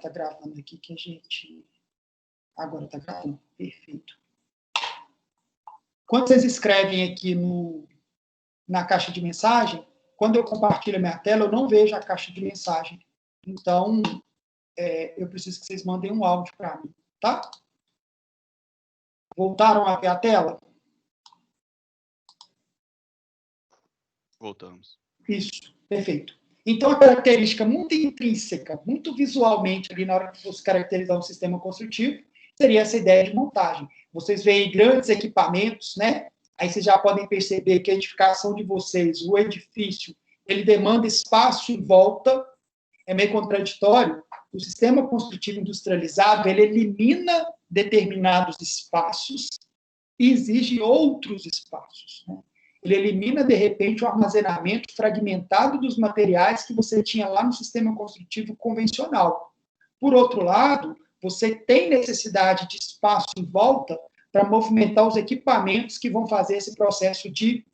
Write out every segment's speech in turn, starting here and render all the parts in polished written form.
está gravando aqui que a gente... Agora está gravando. Perfeito. Quando vocês escrevem aqui na caixa de mensagem, quando eu compartilho a minha tela, eu não vejo a caixa de mensagem. Então, eu preciso que vocês mandem um áudio para mim, tá? Voltaram a ver a tela? Voltamos. Isso, perfeito. Então, a característica muito intrínseca, muito visualmente, ali na hora que fosse caracterizar um sistema construtivo, seria essa ideia de montagem. Vocês veem grandes equipamentos, né? Aí vocês já podem perceber que a edificação de vocês, o edifício, ele demanda espaço em volta, é meio contraditório. O sistema construtivo industrializado, ele elimina determinados espaços e exige outros espaços, né? Ele elimina, de repente, o armazenamento fragmentado dos materiais que você tinha lá no sistema construtivo convencional. Por outro lado, você tem necessidade de espaço em volta para movimentar os equipamentos que vão fazer esse processo de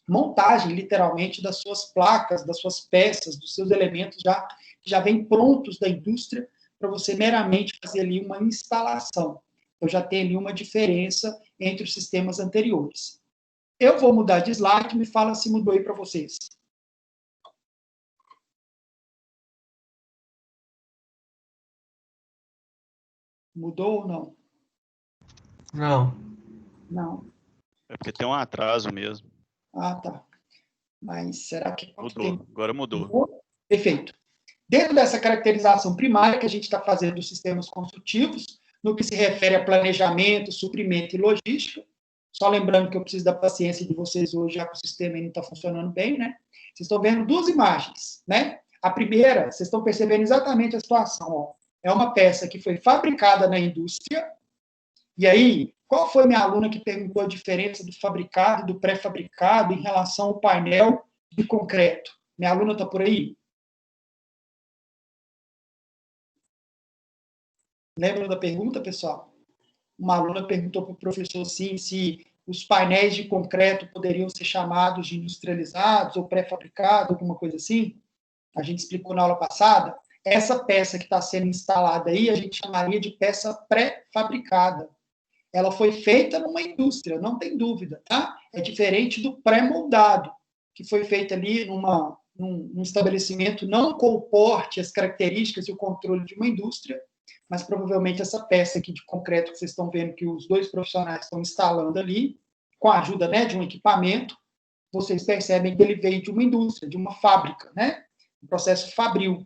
montagem, literalmente, das suas placas, das suas peças, dos seus elementos que já vêm prontos da indústria para você meramente fazer ali uma instalação. Então, já tem ali uma diferença entre os sistemas anteriores. Eu vou mudar de slide, me fala se mudou aí para vocês. Mudou ou não? Não. Não. É porque tem um atraso mesmo. Ah, tá. Mas será que... Mudou, agora mudou. Mudou? Perfeito. Dentro dessa caracterização primária que a gente está fazendo dos sistemas construtivos, no que se refere a planejamento, suprimento e logística, só lembrando que eu preciso da paciência de vocês hoje, já que o sistema ainda está funcionando bem, né? Vocês estão vendo duas imagens, né? A primeira, vocês estão percebendo exatamente a situação, ó. É uma peça que foi fabricada na indústria, e aí, qual foi minha aluna que perguntou a diferença do fabricado e do pré-fabricado em relação ao painel de concreto? Minha aluna está por aí? Lembram da pergunta, pessoal? Uma aluna perguntou para o professor, sim, se os painéis de concreto poderiam ser chamados de industrializados ou pré-fabricados, alguma coisa assim. A gente explicou na aula passada. Essa peça que está sendo instalada aí, a gente chamaria de peça pré-fabricada. Ela foi feita numa indústria, não tem dúvida, tá? É diferente do pré-moldado, que foi feito ali num estabelecimento não com o porte, as características e o controle de uma indústria, mas provavelmente essa peça aqui de concreto que vocês estão vendo que os dois profissionais estão instalando ali, com a ajuda, né, de um equipamento, vocês percebem que ele veio de uma indústria, de uma fábrica, né? Um processo fabril.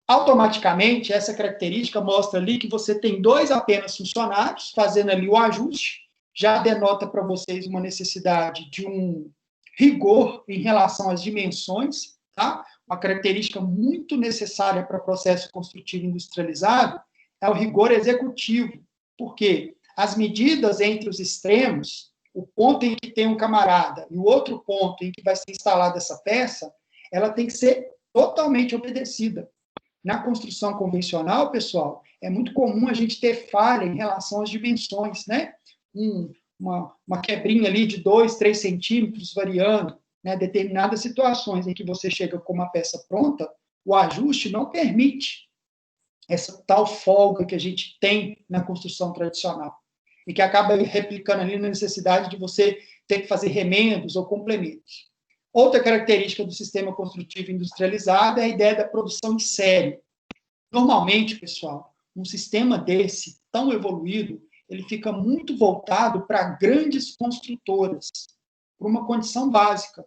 Automaticamente, essa característica mostra ali que você tem dois apenas funcionários fazendo ali o ajuste, já denota para vocês uma necessidade de um rigor em relação às dimensões, tá? Uma característica muito necessária para o processo construtivo industrializado é o rigor executivo. Por quê? As medidas entre os extremos, o ponto em que tem um camarada e o outro ponto em que vai ser instalada essa peça, ela tem que ser totalmente obedecida. Na construção convencional, pessoal, é muito comum a gente ter falha em relação às dimensões, né? Uma quebrinha ali de 2, 3 centímetros variando, né? Determinadas situações em que você chega com uma peça pronta, o ajuste não permite essa tal folga que a gente tem na construção tradicional e que acaba replicando ali na necessidade de você ter que fazer remendos ou complementos. Outra característica do sistema construtivo industrializado é a ideia da produção em série. Normalmente, pessoal, um sistema desse, tão evoluído, ele fica muito voltado para grandes construtoras, por uma condição básica.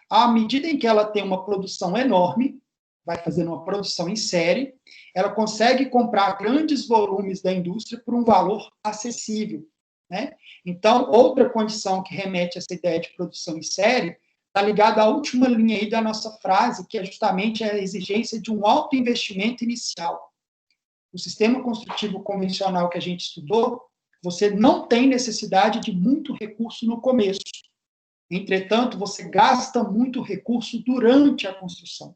À medida em que ela tem uma produção enorme, vai fazendo uma produção em série, ela consegue comprar grandes volumes da indústria por um valor acessível, né? Então, outra condição que remete a essa ideia de produção em série está ligada à última linha aí da nossa frase, que é justamente a exigência de um alto investimento inicial. O sistema construtivo convencional que a gente estudou, você não tem necessidade de muito recurso no começo. Entretanto, você gasta muito recurso durante a construção.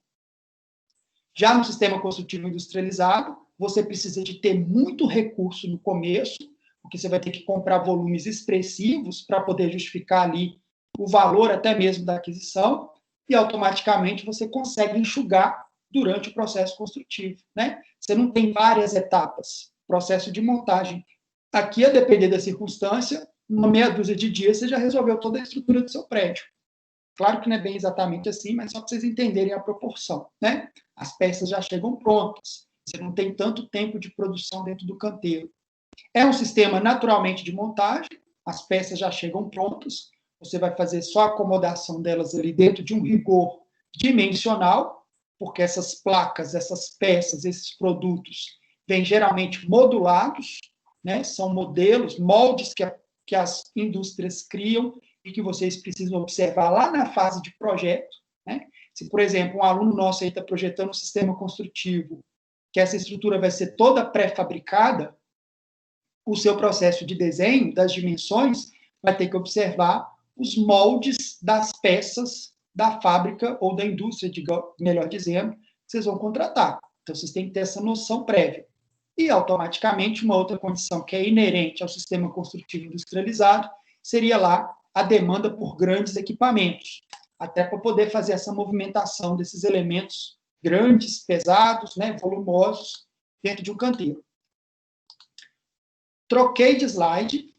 Já no sistema construtivo industrializado, você precisa de ter muito recurso no começo, porque você vai ter que comprar volumes expressivos para poder justificar ali o valor até mesmo da aquisição, e automaticamente você consegue enxugar durante o processo construtivo, né? Você não tem várias etapas, processo de montagem. Aqui, a depender da circunstância, uma meia dúzia de dias você já resolveu toda a estrutura do seu prédio. Claro que não é bem exatamente assim, mas só para vocês entenderem a proporção, né? As peças já chegam prontas, você não tem tanto tempo de produção dentro do canteiro. É um sistema naturalmente de montagem, as peças já chegam prontas, você vai fazer só a acomodação delas ali dentro de um rigor dimensional, porque essas placas, essas peças, esses produtos vêm geralmente modulados, né? São modelos, moldes que as indústrias criam e que vocês precisam observar lá na fase de projeto, né? Se, por exemplo, um aluno nosso aí está projetando um sistema construtivo, que essa estrutura vai ser toda pré-fabricada, o seu processo de desenho, das dimensões, vai ter que observar os moldes das peças da fábrica ou da indústria, melhor dizendo, que vocês vão contratar. Então, vocês têm que ter essa noção prévia. E, automaticamente, uma outra condição que é inerente ao sistema construtivo industrializado seria lá a demanda por grandes equipamentos, até para poder fazer essa movimentação desses elementos grandes, pesados, né, volumosos, dentro de um canteiro. Troquei de slide.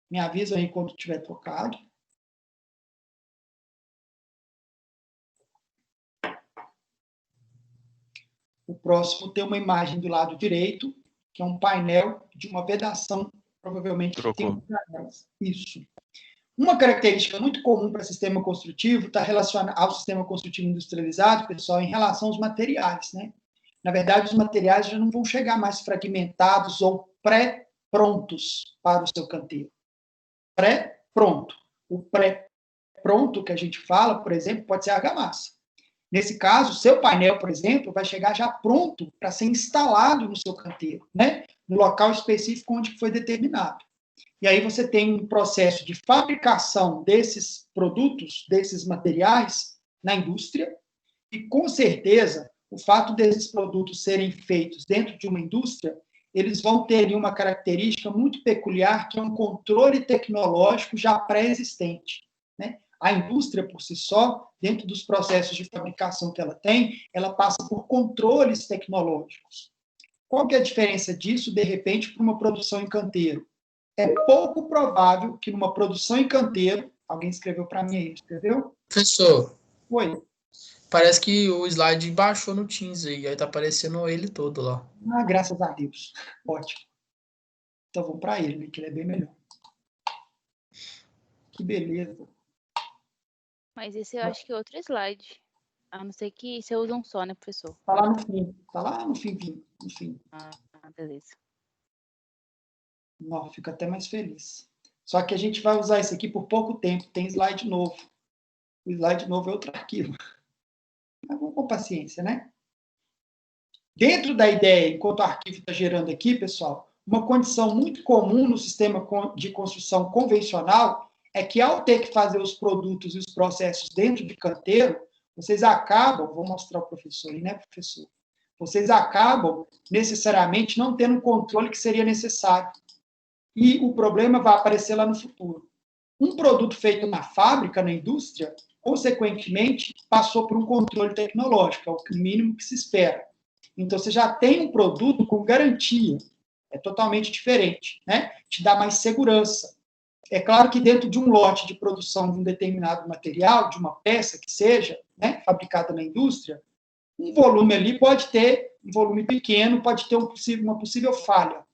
Me avisa aí quando tiver trocado. O próximo tem uma imagem do lado direito, que é um painel de uma vedação, provavelmente Trocou. Isso. Uma característica muito comum para sistema construtivo está relacionada ao sistema construtivo industrializado, pessoal, em relação aos materiais, né? Na verdade, os materiais já não vão chegar mais fragmentados ou pré-prontos para o seu canteiro. Pré-pronto. O pré-pronto que a gente fala, por exemplo, pode ser a argamassa. Nesse caso, seu painel, por exemplo, vai chegar já pronto para ser instalado no seu canteiro, né? No local específico onde foi determinado. E aí você tem um processo de fabricação desses produtos, desses materiais, na indústria, e com certeza, o fato desses produtos serem feitos dentro de uma indústria, eles vão ter ali uma característica muito peculiar, que é um controle tecnológico já pré-existente, né? A indústria, por si só, dentro dos processos de fabricação que ela tem, ela passa por controles tecnológicos. Qual que é a diferença disso, de repente, para uma produção em canteiro? É pouco provável que numa produção em canteiro, alguém escreveu para mim aí, escreveu? Professor, Foi. parece que o slide baixou no Teams aí tá aparecendo ele todo lá. Ah, graças a Deus. Ótimo. Então vamos para ele, né, que ele é bem melhor. Que beleza. Mas esse eu acho que é outro slide. A não ser que você usa um só, né, professor? Está lá no fim. Está lá no fim. No fim. Ah, beleza. Não, fico até mais feliz. Só que a gente vai usar isso aqui por pouco tempo. Tem slide novo. O slide novo é outro arquivo. Mas vamos com paciência, né? Dentro da ideia, enquanto o arquivo está gerando aqui, pessoal, uma condição muito comum no sistema de construção convencional é que, ao ter que fazer os produtos e os processos dentro de canteiro, vocês acabam, vou mostrar ao professor aí, né, professor? Vocês acabam, necessariamente, não tendo o controle que seria necessário. E o problema vai aparecer lá no futuro. Um produto feito na fábrica, na indústria, consequentemente, passou por um controle tecnológico, é o mínimo que se espera. Então, você já tem um produto com garantia. É totalmente diferente, né? Te dá mais segurança. É claro que dentro de um lote de produção de um determinado material, de uma peça que seja, né, fabricada na indústria, um volume ali pode ter, um volume pequeno, pode ter uma possível falha.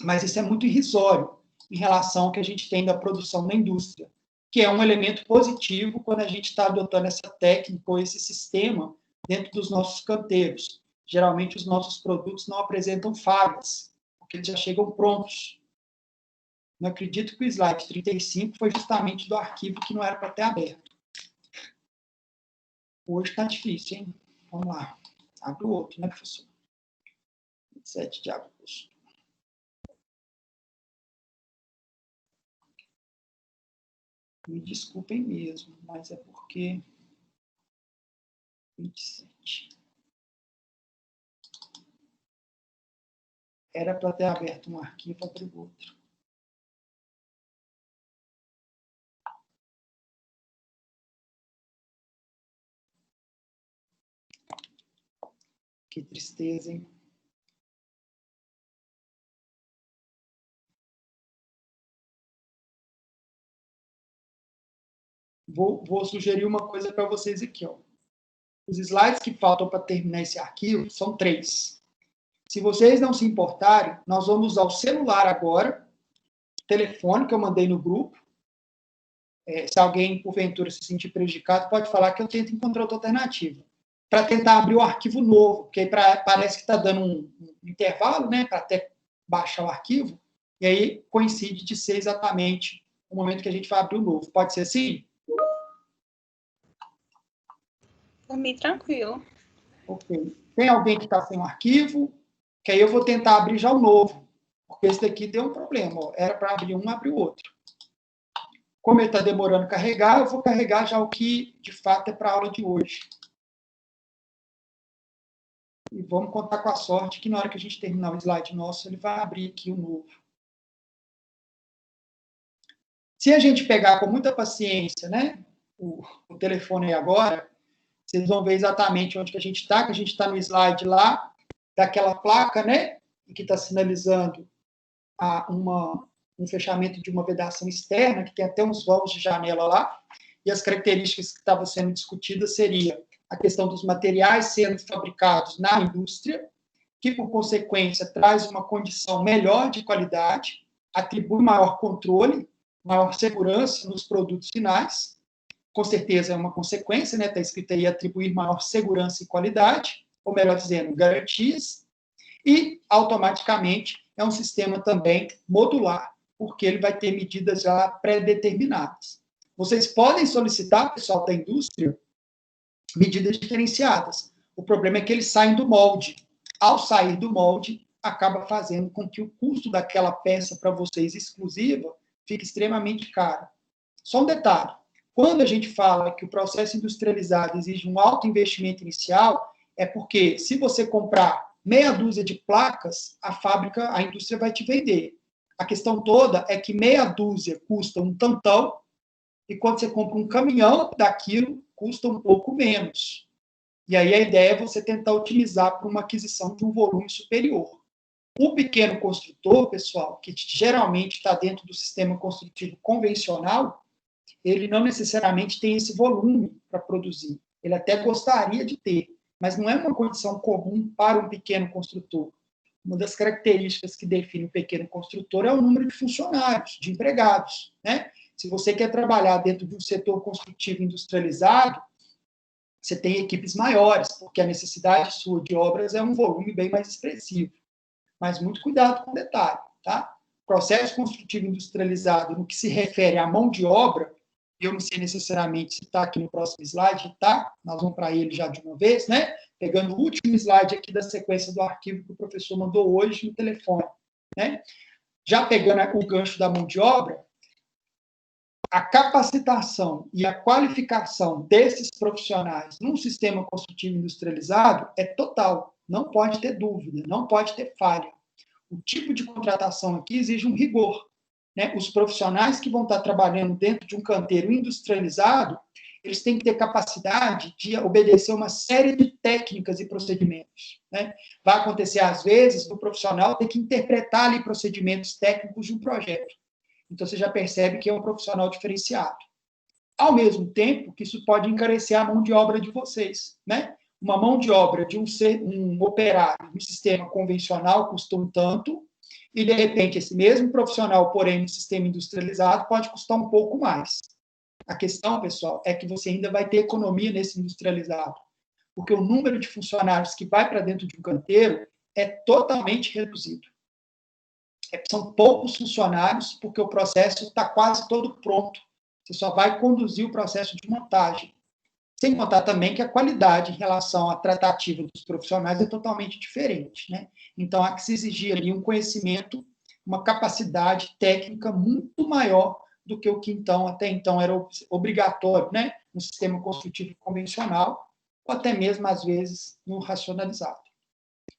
Mas isso é muito irrisório em relação ao que a gente tem da produção na indústria, que é um elemento positivo quando a gente está adotando essa técnica ou esse sistema dentro dos nossos canteiros. Geralmente, os nossos produtos não apresentam falhas, porque eles já chegam prontos. Não acredito que o slide 35 foi justamente do arquivo que não era para ter aberto. Hoje está difícil, hein? Vamos lá. Abre o outro, né, professor? 27 de agosto. Me desculpem mesmo, mas é porque... 27. Era para ter aberto um arquivo, abrir outro. Que tristeza, hein? Vou sugerir uma coisa para vocês aqui, ó. Os slides que faltam para terminar esse arquivo são 3. Se vocês não se importarem, nós vamos usar o celular agora, o telefone que eu mandei no grupo. Se alguém, porventura, se sentir prejudicado, pode falar que eu tento encontrar outra alternativa. Para tentar abrir o arquivo novo, porque aí parece que está dando um intervalo, né, para até baixar o arquivo, e aí coincide de ser exatamente o momento que a gente vai abrir o novo. Pode ser assim? Por mim, tranquilo. Ok. Tem alguém que está sem o arquivo? Que aí eu vou tentar abrir já o novo, porque esse daqui deu um problema. Ó. Era para abrir um, abrir o outro. Como ele está demorando a carregar, eu vou carregar já o que, de fato, é para a aula de hoje. E vamos contar com a sorte que, na hora que a gente terminar o slide nosso, ele vai abrir aqui o novo. Se a gente pegar com muita paciência, né, o telefone aí agora, vocês vão ver exatamente onde que a gente está, que a gente está no slide lá, daquela placa, né, que está sinalizando um fechamento de uma vedação externa, que tem até uns vãos de janela lá, e as características que estavam sendo discutidas seria a questão dos materiais sendo fabricados na indústria, que, por consequência, traz uma condição melhor de qualidade, atribui maior controle, maior segurança nos produtos finais, com certeza é uma consequência, né? Está escrito aí atribuir maior segurança e qualidade, ou melhor dizendo, garantias, e, automaticamente, é um sistema também modular, porque ele vai ter medidas já pré-determinadas. Vocês podem solicitar, pessoal da indústria, medidas diferenciadas. O problema é que eles saem do molde. Ao sair do molde, acaba fazendo com que o custo daquela peça para vocês exclusiva fique extremamente caro. Só um detalhe. Quando a gente fala que o processo industrializado exige um alto investimento inicial, é porque se você comprar meia dúzia de placas, a indústria vai te vender. A questão toda é que meia dúzia custa um tantão, e quando você compra um caminhão daquilo, custa um pouco menos. E aí a ideia é você tentar otimizar para uma aquisição de um volume superior. O pequeno construtor, pessoal, que geralmente está dentro do sistema construtivo convencional, ele não necessariamente tem esse volume para produzir. Ele até gostaria de ter, mas não é uma condição comum para um pequeno construtor. Uma das características que define o pequeno construtor é o número de funcionários, de empregados, né? Se você quer trabalhar dentro de um setor construtivo industrializado, você tem equipes maiores, porque a necessidade sua de obras é um volume bem mais expressivo. Mas muito cuidado com o detalhe, tá? Processo construtivo industrializado, no que se refere à mão de obra, eu não sei necessariamente se está aqui no próximo slide, tá? Nós vamos para ele já de uma vez, né? Pegando o último slide aqui da sequência do arquivo que o professor mandou hoje no telefone, né? Já pegando o gancho da mão de obra, a capacitação e a qualificação desses profissionais num sistema construtivo industrializado é total. Não pode ter dúvida, não pode ter falha. O tipo de contratação aqui exige um rigor, né? Os profissionais que vão estar trabalhando dentro de um canteiro industrializado, eles têm que ter capacidade de obedecer uma série de técnicas e procedimentos, né? Vai acontecer, às vezes, do profissional ter que interpretar ali procedimentos técnicos de um projeto. Então, você já percebe que é um profissional diferenciado. Ao mesmo tempo que isso pode encarecer a mão de obra de vocês, né? Uma mão de obra de um operário no sistema convencional custa um tanto, e, de repente, esse mesmo profissional, porém, no sistema industrializado, pode custar um pouco mais. A questão, pessoal, é que você ainda vai ter economia nesse industrializado, porque o número de funcionários que vai para dentro de um canteiro é totalmente reduzido. São poucos funcionários, porque o processo está quase todo pronto. Você só vai conduzir o processo de montagem. Sem contar também que a qualidade em relação à tratativa dos profissionais é totalmente diferente, né? Então, há que se exigir ali um conhecimento, uma capacidade técnica muito maior do que o que até então era obrigatório, né? No sistema construtivo convencional, ou até mesmo, às vezes, no racionalizado.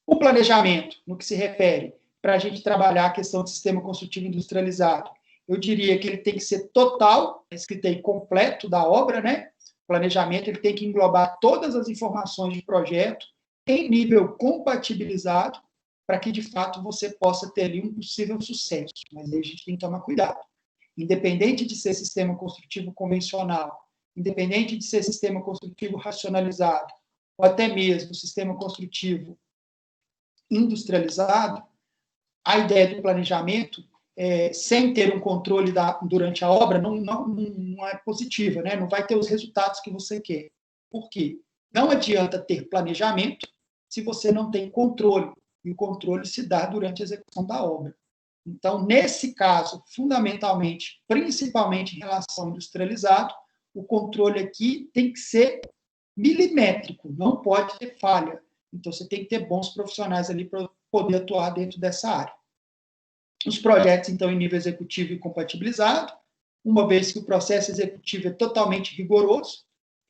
O planejamento, no que se refere para a gente trabalhar a questão do sistema construtivo industrializado, eu diria que ele tem que ser total, escrito aí, completo da obra, né? O planejamento ele tem que englobar todas as informações de projeto, em nível compatibilizado, para que, de fato, você possa ter ali um possível sucesso. Mas aí a gente tem que tomar cuidado. Independente de ser sistema construtivo convencional, independente de ser sistema construtivo racionalizado, ou até mesmo sistema construtivo industrializado, a ideia do planejamento, sem ter um controle durante a obra, não é positiva, né? Não vai ter os resultados que você quer. Por quê? Não adianta ter planejamento se você não tem controle, e o controle se dá durante a execução da obra. Então, nesse caso, fundamentalmente, principalmente em relação ao industrializado, o controle aqui tem que ser milimétrico, não pode ter falha. Então, você tem que ter bons profissionais ali para poder atuar dentro dessa área. Os projetos, então, em nível executivo e compatibilizado, uma vez que o processo executivo é totalmente rigoroso,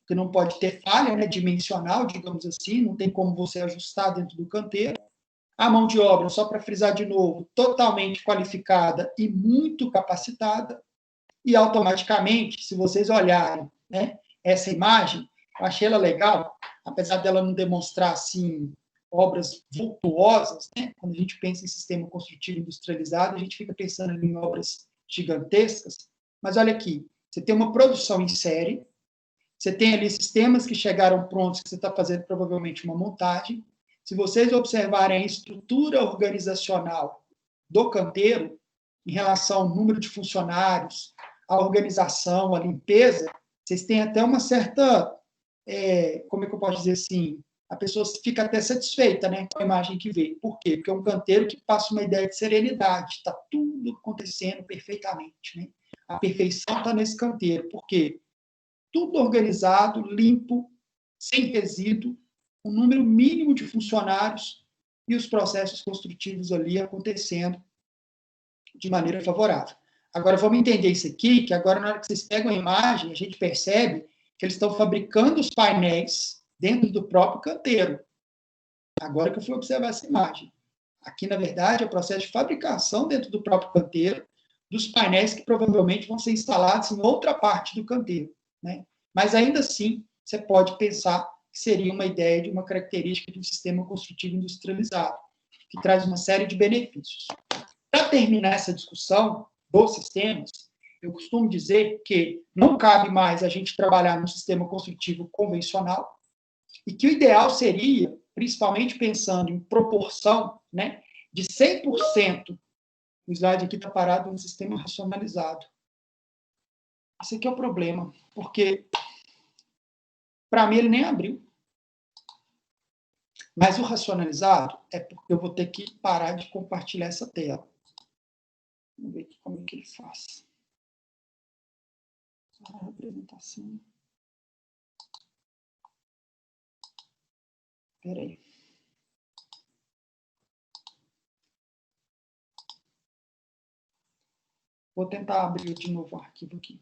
que não pode ter falha, né, dimensional, digamos assim, não tem como você ajustar dentro do canteiro. A mão de obra, só para frisar de novo, totalmente qualificada e muito capacitada, e automaticamente, se vocês olharem, né, essa imagem, eu achei ela legal, apesar dela não demonstrar assim, obras vultuosas, né? Quando a gente pensa em sistema construtivo industrializado, a gente fica pensando em obras gigantescas, mas olha aqui, você tem uma produção em série, você tem ali sistemas que chegaram prontos, que você está fazendo provavelmente uma montagem. Se vocês observarem a estrutura organizacional do canteiro, em relação ao número de funcionários, a organização, a limpeza, vocês têm até uma certa, como é que eu posso dizer assim, a pessoa fica até satisfeita, né, com a imagem que vê. Por quê? Porque é um canteiro que passa uma ideia de serenidade, está tudo acontecendo perfeitamente, né? A perfeição está nesse canteiro. Por quê? Tudo organizado, limpo, sem resíduo, um número mínimo de funcionários e os processos construtivos ali acontecendo de maneira favorável. Agora, vamos entender isso aqui, que agora, na hora que vocês pegam a imagem, a gente percebe que eles estão fabricando os painéis dentro do próprio canteiro. Agora que eu fui observar essa imagem. Aqui, na verdade, é o processo de fabricação dentro do próprio canteiro dos painéis que provavelmente vão ser instalados em outra parte do canteiro, né? Mas, ainda assim, você pode pensar que seria uma ideia de uma característica de um sistema construtivo industrializado, que traz uma série de benefícios. Para terminar essa discussão dos sistemas, eu costumo dizer que não cabe mais a gente trabalhar no sistema construtivo convencional e que o ideal seria, principalmente pensando em proporção, né, de 100%, o slide aqui está parado no sistema racionalizado. Esse aqui é o problema, porque para mim ele nem abriu. Mas o racionalizado é porque eu vou ter que parar de compartilhar essa tela. Vamos ver aqui como é que ele faz. A representação. Espera aí. Vou tentar abrir de novo o arquivo aqui.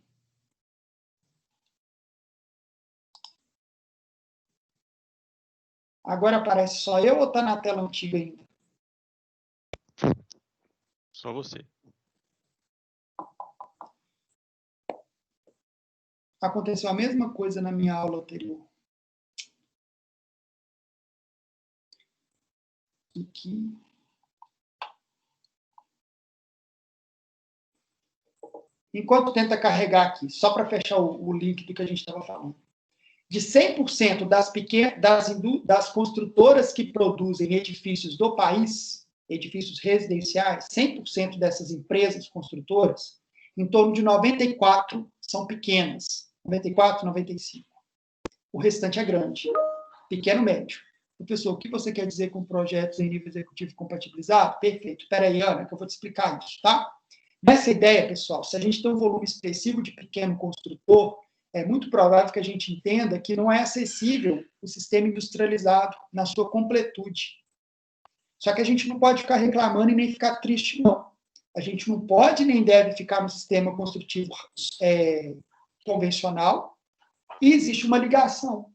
Agora aparece só eu ou está na tela antiga ainda? Só você. Aconteceu a mesma coisa na minha aula anterior. Aqui. Enquanto tenta carregar aqui, só para fechar o link do que a gente estava falando. De 100% das construtoras que produzem edifícios do país, edifícios residenciais, 100% dessas empresas construtoras, em torno de 94 são pequenas, 94, 95. O restante é grande, pequeno, médio. Professor, o que você quer dizer com projetos em nível executivo compatibilizado? Perfeito. Espera aí, Ana, que eu vou te explicar isso, tá? Nessa ideia, pessoal, se a gente tem um volume expressivo de pequeno construtor, é muito provável que a gente entenda que não é acessível o sistema industrializado na sua completude. Só que a gente não pode ficar reclamando e nem ficar triste, não. A gente não pode nem deve ficar no sistema construtivo convencional, e existe uma ligação.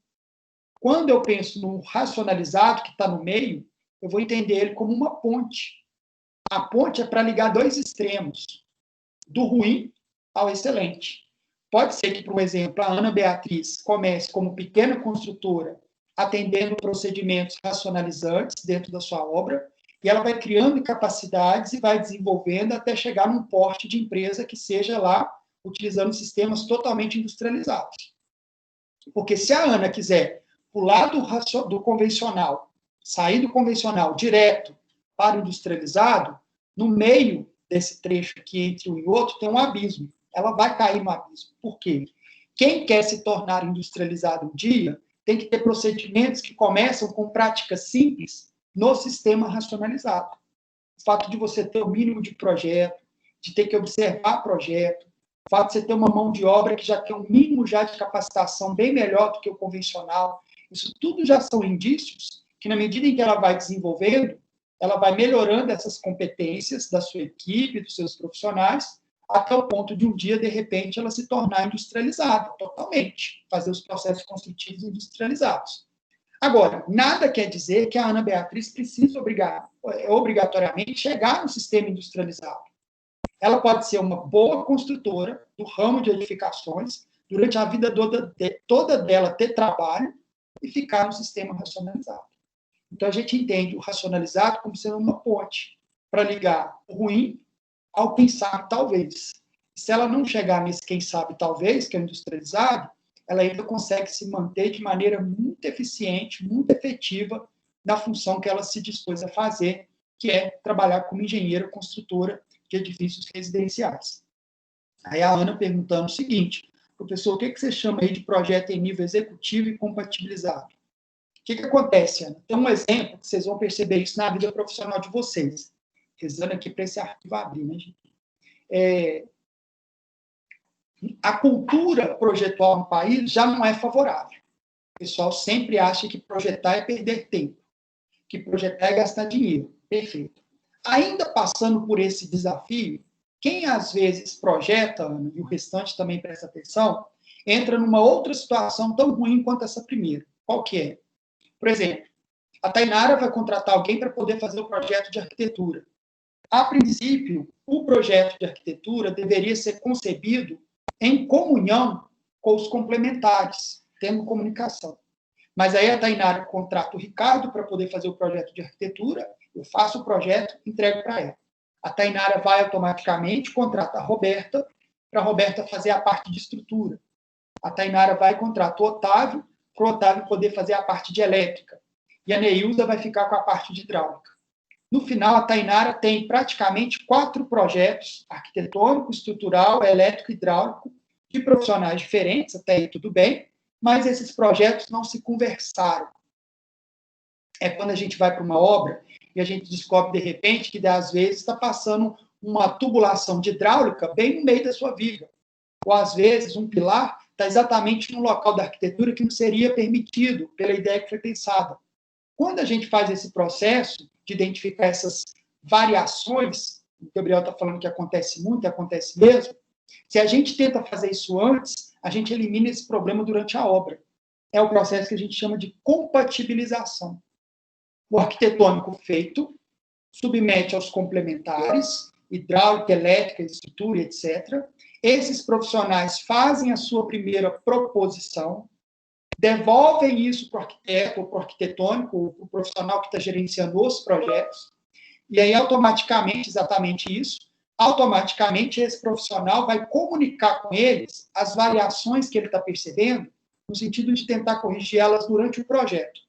Quando eu penso no racionalizado, que está no meio, eu vou entender ele como uma ponte. A ponte é para ligar dois extremos, do ruim ao excelente. Pode ser que, por exemplo, a Ana Beatriz comece como pequena construtora atendendo procedimentos racionalizantes dentro da sua obra, e ela vai criando capacidades e vai desenvolvendo até chegar num porte de empresa que seja lá utilizando sistemas totalmente industrializados. Porque se a Ana quiser pular do convencional, sair do convencional direto para o industrializado, no meio desse trecho aqui entre um e outro tem um abismo. Ela vai cair no abismo. Por quê? Quem quer se tornar industrializado um dia tem que ter procedimentos que começam com práticas simples no sistema racionalizado. O fato de você ter o mínimo de projeto, de ter que observar projeto, o fato de você ter uma mão de obra que já tem um mínimo já de capacitação bem melhor do que o convencional, isso tudo já são indícios que, na medida em que ela vai desenvolvendo, ela vai melhorando essas competências da sua equipe, dos seus profissionais, até o ponto de um dia, de repente, ela se tornar industrializada totalmente, fazer os processos construtivos industrializados. Agora, nada quer dizer que a Ana Beatriz precisa obrigatoriamente chegar no sistema industrializado. Ela pode ser uma boa construtora do ramo de edificações, durante a vida toda dela ter trabalho e ficar no sistema racionalizado. Então, a gente entende o racionalizado como sendo uma ponte para ligar o ruim ao quem sabe, talvez. Se ela não chegar nesse quem sabe, talvez, que é industrializado, ela ainda consegue se manter de maneira muito eficiente, muito efetiva na função que ela se dispôs a fazer, que é trabalhar como engenheira construtora de edifícios residenciais. Aí a Ana perguntando o seguinte: professor, o que você chama aí de projeto em nível executivo e compatibilizado? O que acontece, Ana? Tem um exemplo que vocês vão perceber isso na vida profissional de vocês. Rezando aqui para esse arquivo abrir, né, gente? A cultura projetual no país já não é favorável. O pessoal sempre acha que projetar é perder tempo, que projetar é gastar dinheiro. Perfeito. Ainda passando por esse desafio, quem às vezes projeta, Ana, e o restante também presta atenção, entra numa outra situação tão ruim quanto essa primeira. Qual que é? Por exemplo, a Tainara vai contratar alguém para poder fazer o projeto de arquitetura. A princípio, o projeto de arquitetura deveria ser concebido em comunhão com os complementares, tendo comunicação. Mas aí a Tainara contrata o Ricardo para poder fazer o projeto de arquitetura, eu faço o projeto, entrego para ela. A Tainara vai automaticamente, contrata a Roberta, para a Roberta fazer a parte de estrutura. A Tainara vai e contrata o Otávio, para o Otávio poder fazer a parte de elétrica. E a Neilza vai ficar com a parte de hidráulica. No final, a Tainara tem praticamente 4 projetos, arquitetônico, estrutural, elétrico e hidráulico, de profissionais diferentes, até aí tudo bem, mas esses projetos não se conversaram. É quando a gente vai para uma obra e a gente descobre, de repente, que, às vezes, está passando uma tubulação de hidráulica bem no meio da sua viga. Ou, às vezes, um pilar está exatamente no local da arquitetura que não seria permitido pela ideia que foi pensada. Quando a gente faz esse processo de identificar essas variações, o Gabriel está falando que acontece muito, acontece mesmo, se a gente tenta fazer isso antes, a gente elimina esse problema durante a obra. É o processo que a gente chama de compatibilização. O arquitetônico feito submete aos complementares, hidráulica, elétrica, estrutura, etc. Esses profissionais fazem a sua primeira proposição, devolvem isso para o arquiteto, ou para o arquitetônico, o profissional que está gerenciando os projetos, e aí automaticamente, exatamente isso, automaticamente esse profissional vai comunicar com eles as variações que ele está percebendo, no sentido de tentar corrigir elas durante o projeto.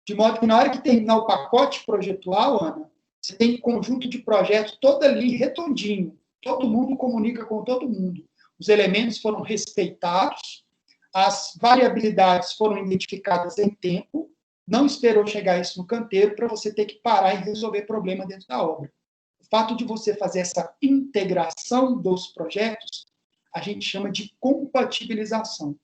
De modo que na hora que terminar o pacote projetual, Ana, você tem um conjunto de projetos todo ali redondinho, todo mundo comunica com todo mundo. Os elementos foram respeitados, as variabilidades foram identificadas em tempo, não esperou chegar isso no canteiro para você ter que parar e resolver problema dentro da obra. O fato de você fazer essa integração dos projetos, a gente chama de compatibilização.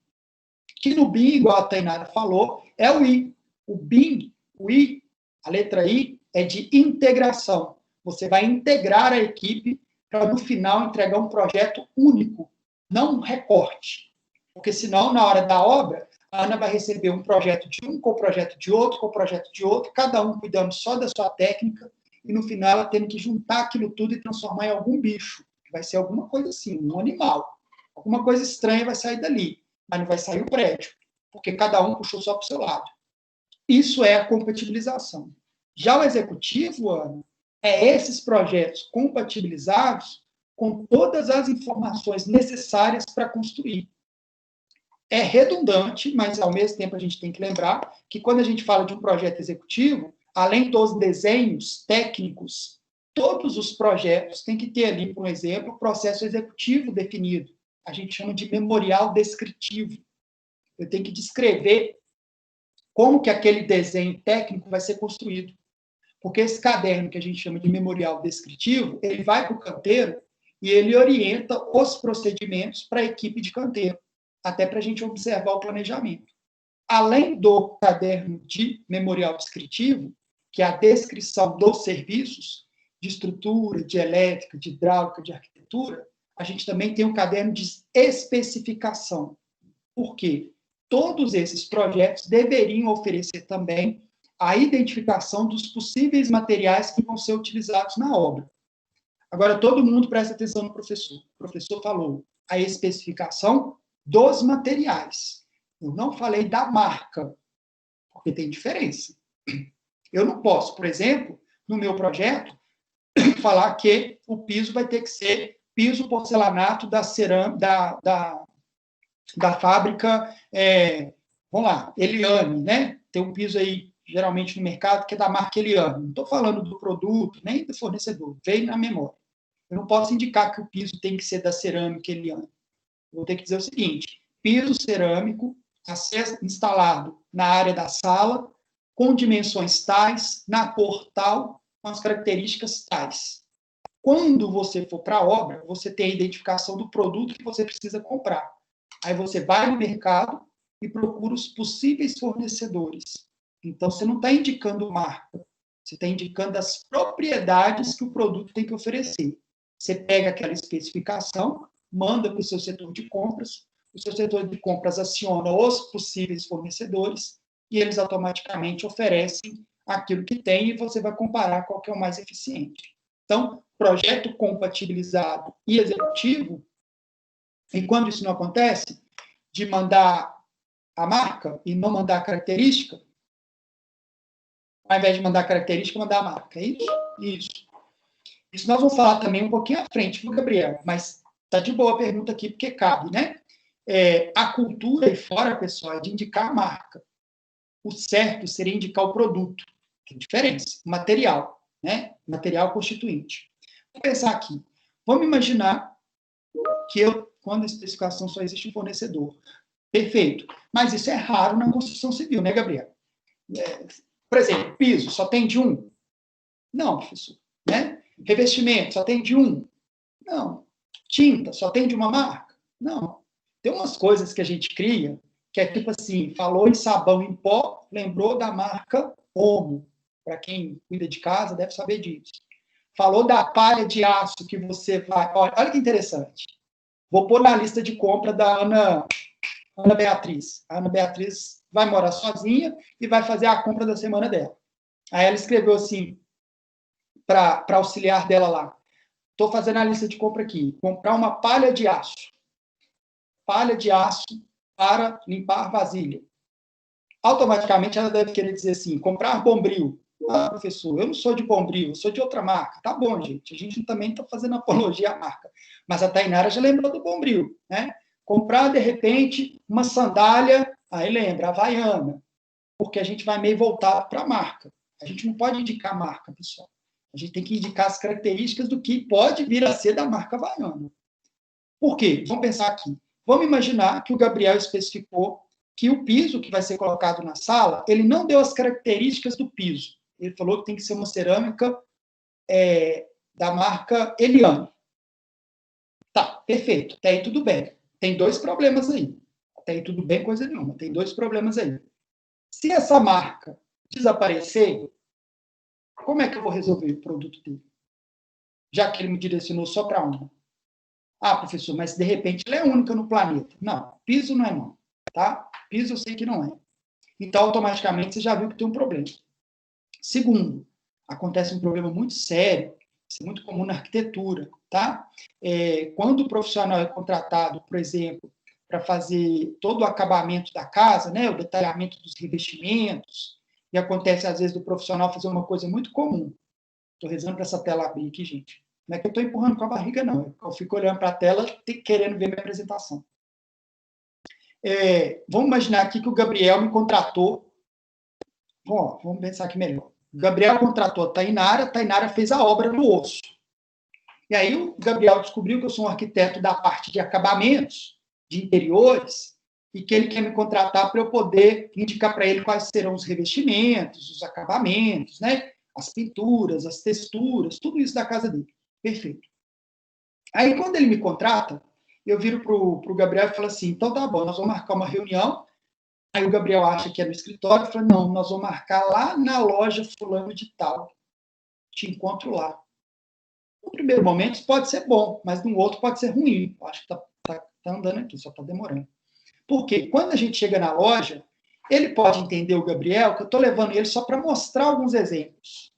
Que no BIM, igual a Tainara falou, é o I. O BIM, o I, a letra I, é de integração. Você vai integrar a equipe para, no final, entregar um projeto único, não um recorte. Porque, senão, na hora da obra, a Ana vai receber um projeto de um, com o projeto de outro, com o projeto de outro, cada um cuidando só da sua técnica, e, no final, ela tendo que juntar aquilo tudo e transformar em algum bicho. Vai ser alguma coisa assim, um animal. Alguma coisa estranha vai sair dali, mas não vai sair o prédio, porque cada um puxou só para o seu lado. Isso é a compatibilização. Já o executivo, Ana, é esses projetos compatibilizados com todas as informações necessárias para construir. É redundante, mas ao mesmo tempo a gente tem que lembrar que quando a gente fala de um projeto executivo, além dos desenhos técnicos, todos os projetos têm que ter ali, por exemplo, o processo executivo definido. A gente chama de memorial descritivo. Eu tenho que descrever como que aquele desenho técnico vai ser construído. Porque esse caderno que a gente chama de memorial descritivo, ele vai para o canteiro e ele orienta os procedimentos para a equipe de canteiro, até para a gente observar o planejamento. Além do caderno de memorial descritivo, que é a descrição dos serviços, de estrutura, de elétrica, de hidráulica, de arquitetura, a gente também tem um caderno de especificação. Por quê? Todos esses projetos deveriam oferecer também a identificação dos possíveis materiais que vão ser utilizados na obra. Agora, todo mundo presta atenção no professor. O professor falou a especificação dos materiais. Eu não falei da marca, porque tem diferença. Eu não posso, por exemplo, no meu projeto, falar que o piso vai ter que ser piso porcelanato da cerâmica, da fábrica, vamos lá, Eliane, né? Tem um piso aí, geralmente no mercado, que é da marca Eliane. Não estou falando do produto, nem do fornecedor, veio na memória. Eu não posso indicar que o piso tem que ser da cerâmica Eliane. Eu vou ter que dizer o seguinte: piso cerâmico, acesso instalado na área da sala, com dimensões tais, na cor tal, com as características tais. Quando você for para a obra, você tem a identificação do produto que você precisa comprar. Aí você vai no mercado e procura os possíveis fornecedores. Então, você não está indicando marca, você está indicando as propriedades que o produto tem que oferecer. Você pega aquela especificação, manda para o seu setor de compras, o seu setor de compras aciona os possíveis fornecedores e eles automaticamente oferecem aquilo que tem e você vai comparar qual que é o mais eficiente. Então, projeto compatibilizado e executivo, e quando isso não acontece, de mandar a marca e não mandar a característica, ao invés de mandar a característica, mandar a marca. É isso? Isso. Isso nós vamos falar também um pouquinho à frente, viu, Gabriel? Mas tá de boa a pergunta aqui, porque cabe, né? A cultura aí fora, pessoal, é de indicar a marca. O certo seria indicar o produto. Tem diferença. Material, né? Material constituinte. Vamos pensar aqui. Vamos imaginar que quando a especificação só existe um fornecedor. Perfeito. Mas isso é raro na construção civil, né, Gabriel? Por exemplo, piso, só tem de um? Não, professor. Né? Revestimento, só tem de um? Não. Tinta, só tem de uma marca? Não. Tem umas coisas que a gente cria, que é tipo assim, falou em sabão em pó, lembrou da marca Omo. Para quem cuida de casa, deve saber disso. Falou da palha de aço que você vai... Olha que interessante. Vou pôr na lista de compra da Ana Beatriz. A Ana Beatriz vai morar sozinha e vai fazer a compra da semana dela. Aí ela escreveu assim, para auxiliar dela lá. Estou fazendo a lista de compra aqui. Comprar uma palha de aço. Palha de aço para limpar vasilha. Automaticamente ela deve querer dizer assim, comprar Bombril. Ah, professor, eu não sou de Bombril, eu sou de outra marca. Tá bom, gente. A gente também está fazendo apologia à marca. Mas a Tainara já lembrou do Bombril, né? Comprar, de repente, uma sandália, aí lembra, Havaiana, porque a gente vai meio voltado para a marca. A gente não pode indicar a marca, pessoal. A gente tem que indicar as características do que pode vir a ser da marca Havaiana. Por quê? Vamos pensar aqui. Vamos imaginar que o Gabriel especificou que o piso que vai ser colocado na sala, ele não deu as características do piso. Ele falou que tem que ser uma cerâmica da marca Eliane. Tá, perfeito. Até aí tudo bem. Tem dois problemas aí. Até aí tudo bem, coisa nenhuma. Tem dois problemas aí. Se essa marca desaparecer, como é que eu vou resolver o produto dele? Já que ele me direcionou só para uma. Ah, professor, mas de repente ela é única no planeta. Não, piso não é não. Tá? Piso eu sei que não é. Então, automaticamente, você já viu que tem um problema. Segundo, acontece um problema muito sério, isso é muito comum na arquitetura, tá? Quando o profissional é contratado, por exemplo, para fazer todo o acabamento da casa, né, o detalhamento dos revestimentos, E acontece, às vezes, do profissional fazer uma coisa muito comum. Estou rezando para essa tela abrir aqui, gente. Não é que eu estou empurrando com a barriga, não. Eu fico olhando para a tela querendo ver minha apresentação. Vamos imaginar aqui que o Gabriel me contratou. Bom, vamos pensar aqui melhor. O Gabriel contratou a Tainara fez a obra no osso. E aí o Gabriel descobriu que eu sou um arquiteto da parte de acabamentos, de interiores, e que ele quer me contratar para eu poder indicar para ele quais serão os revestimentos, os acabamentos, né? As pinturas, as texturas, tudo isso da casa dele. Perfeito. Aí, quando ele me contrata, eu viro para o Gabriel e falo assim, então tá bom, nós vamos marcar uma reunião. Aí o Gabriel acha que é no escritório, e fala, não, nós vamos marcar lá na loja fulano de tal. Te encontro lá. No primeiro momento, isso pode ser bom, mas no outro pode ser ruim. Eu acho que tá andando aqui, só está demorando. Porque quando a gente chega na loja, ele pode entender o Gabriel que eu estou levando ele só para mostrar alguns exemplos.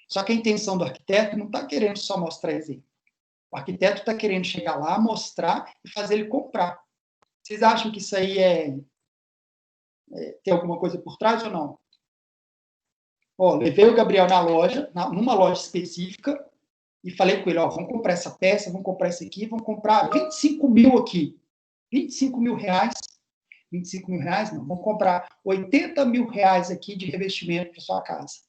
Só que a intenção do arquiteto não está querendo só mostrar exemplo. O arquiteto está querendo chegar lá, mostrar e fazer ele comprar. Vocês acham que isso aí tem alguma coisa por trás ou não? Levei o Gabriel na loja, numa loja específica, e falei com ele, vamos comprar essa peça, vamos comprar isso aqui, vamos comprar 25 mil aqui. 25 mil reais. 25 mil reais, não. Vamos comprar 80 mil reais aqui de revestimento para sua casa.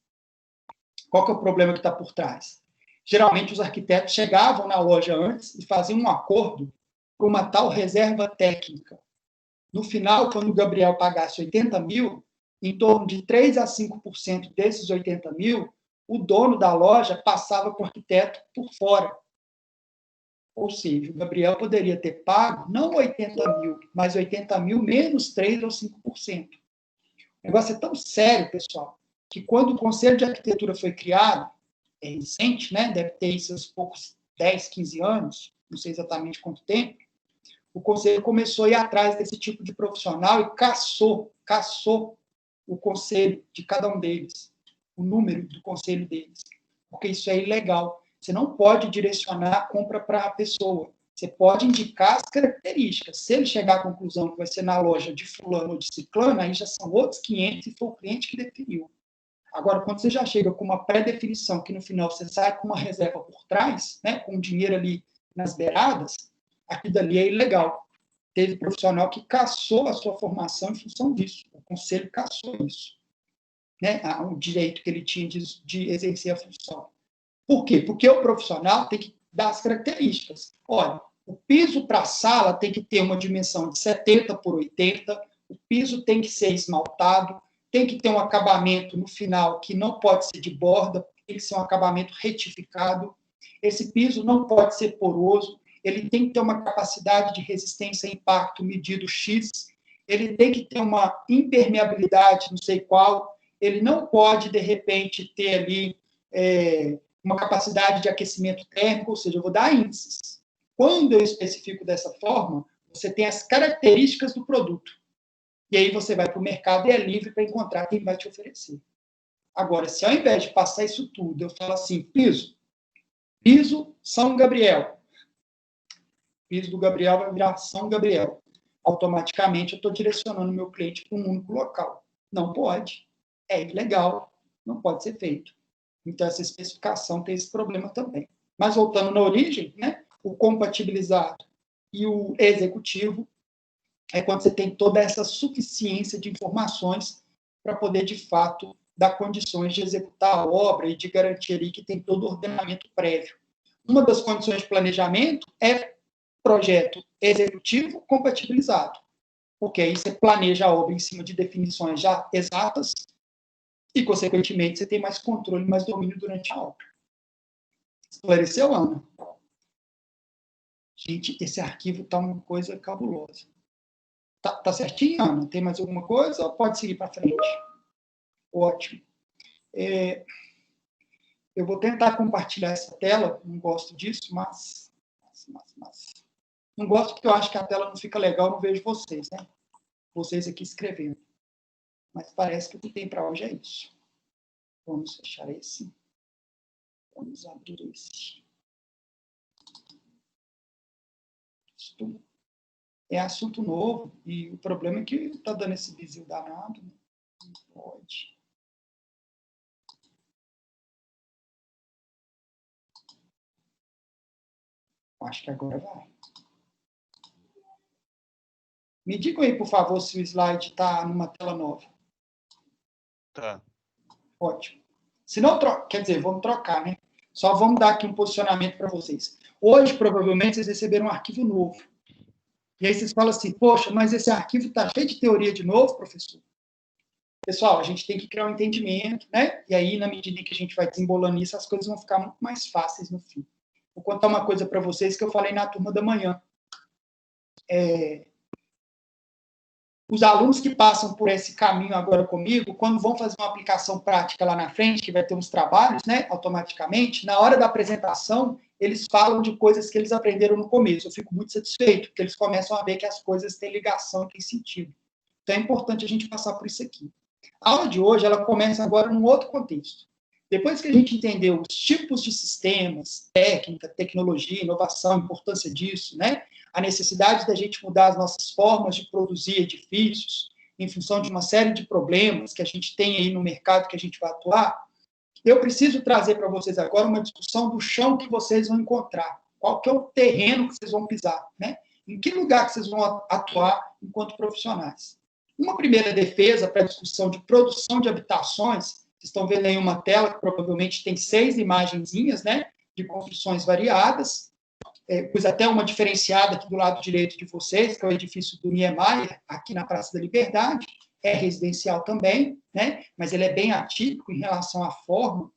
Qual que é o problema que está por trás? Geralmente, os arquitetos chegavam na loja antes e faziam um acordo com uma tal reserva técnica. No final, quando o Gabriel pagasse 80 mil, em torno de 3% a 5% desses 80 mil, o dono da loja passava para o arquiteto por fora. Ou seja, o Gabriel poderia ter pago não 80 mil, mas 80 mil menos 3% ou 5%. O negócio é tão sério, pessoal, que quando o Conselho de Arquitetura foi criado, é recente, né? Deve ter seus poucos 10, 15 anos, não sei exatamente quanto tempo, o Conselho começou a ir atrás desse tipo de profissional e caçou o conselho de cada um deles, o número do conselho deles, porque isso é ilegal. Você não pode direcionar a compra para a pessoa. Você pode indicar as características. Se ele chegar à conclusão que vai ser na loja de fulano ou de ciclano, aí já são outros 500 e foi o cliente que definiu. Agora, quando você já chega com uma pré-definição, que no final você sai com uma reserva por trás, né, com o dinheiro ali nas beiradas, aquilo ali é ilegal. Teve profissional que cassou a sua formação em função disso. O conselho cassou isso. Né, o direito que ele tinha de exercer a função. Por quê? Porque o profissional tem que dar as características. Olha, o piso para a sala tem que ter uma dimensão de 70 por 80, o piso tem que ser esmaltado, tem que ter um acabamento no final que não pode ser de borda, tem que ser um acabamento retificado, esse piso não pode ser poroso, ele tem que ter uma capacidade de resistência a impacto medido X, ele tem que ter uma impermeabilidade, não sei qual, ele não pode, de repente, ter ali uma capacidade de aquecimento térmico, ou seja, eu vou dar índices. Quando eu especifico dessa forma, você tem as características do produto. E aí você vai para o mercado e é livre para encontrar quem vai te oferecer. Agora, se ao invés de passar isso tudo, eu falo assim, piso São Gabriel. Piso do Gabriel vai virar São Gabriel. Automaticamente eu estou direcionando o meu cliente para um único local. Não pode. É ilegal. Não pode ser feito. Então, essa especificação tem esse problema também. Mas, voltando na origem, né, o compatibilizado e o executivo é quando você tem toda essa suficiência de informações para poder, de fato, dar condições de executar a obra e de garantir ali que tem todo o ordenamento prévio. Uma das condições de planejamento é projeto executivo compatibilizado, porque aí você planeja a obra em cima de definições já exatas e, consequentemente, você tem mais controle, mais domínio durante a obra. Esclareceu, Ana? Gente, esse arquivo está uma coisa cabulosa. Tá certinho, Ana? Tem mais alguma coisa ou pode seguir para frente? Ótimo. Eu vou tentar compartilhar essa tela, não gosto disso, mas não gosto porque eu acho que a tela não fica legal, não vejo vocês, né? Vocês aqui escrevendo. Mas parece que o que tem para hoje é isso. Vamos fechar esse. Vamos abrir esse. Isto é assunto novo e o problema é que está dando esse desvio danado. Né? Não pode. Acho que agora vai. Me digam aí, por favor, se o slide está numa tela nova. Tá. Ótimo. Se não troca, quer dizer, vamos trocar, né? Só vamos dar aqui um posicionamento para vocês. Hoje, provavelmente, vocês receberam um arquivo novo. E aí vocês falam assim, poxa, mas esse arquivo está cheio de teoria de novo, professor? Pessoal, a gente tem que criar um entendimento, né? E aí, na medida em que a gente vai desembolando isso, as coisas vão ficar muito mais fáceis no fim. Vou contar uma coisa para vocês que eu falei na turma da manhã. Os alunos que passam por esse caminho agora comigo, quando vão fazer uma aplicação prática lá na frente, que vai ter uns trabalhos, né, automaticamente, na hora da apresentação, eles falam de coisas que eles aprenderam no começo. Eu fico muito satisfeito, porque eles começam a ver que as coisas têm ligação, têm sentido. Então, é importante a gente passar por isso aqui. A aula de hoje, ela começa agora num outro contexto. Depois que a gente entendeu os tipos de sistemas, técnica, tecnologia, inovação, a importância disso, né? A necessidade da gente mudar as nossas formas de produzir edifícios em função de uma série de problemas que a gente tem aí no mercado que a gente vai atuar, eu preciso trazer para vocês agora uma discussão do chão que vocês vão encontrar. Qual que é o terreno que vocês vão pisar, né? Em que lugar que vocês vão atuar enquanto profissionais. Uma primeira defesa para a discussão de produção de habitações, vocês estão vendo aí uma tela que provavelmente tem 6 imagenzinhas, né? De construções variadas. Pus até uma diferenciada aqui do lado direito de vocês, que é o edifício do Niemeyer, aqui na Praça da Liberdade, é residencial também, né? Mas ele é bem atípico em relação à forma,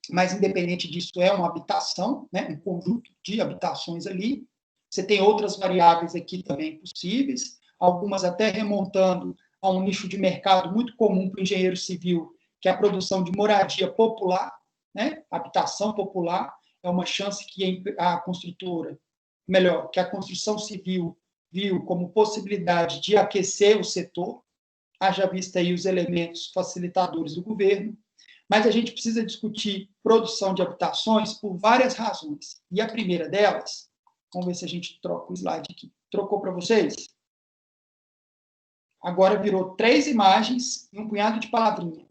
mas independente disso é uma habitação, né? Um conjunto de habitações ali. Você tem outras variáveis aqui também possíveis, algumas até remontando a um nicho de mercado muito comum para o engenheiro civil, que é a produção de moradia popular, né? Habitação popular. É uma chance que a construtora, melhor, que a construção civil viu como possibilidade de aquecer o setor, haja vista aí os elementos facilitadores do governo, mas a gente precisa discutir produção de habitações por várias razões. E a primeira delas, vamos ver se a gente troca o slide aqui. Trocou para vocês? Agora virou 3 imagens e um punhado de palavrinha.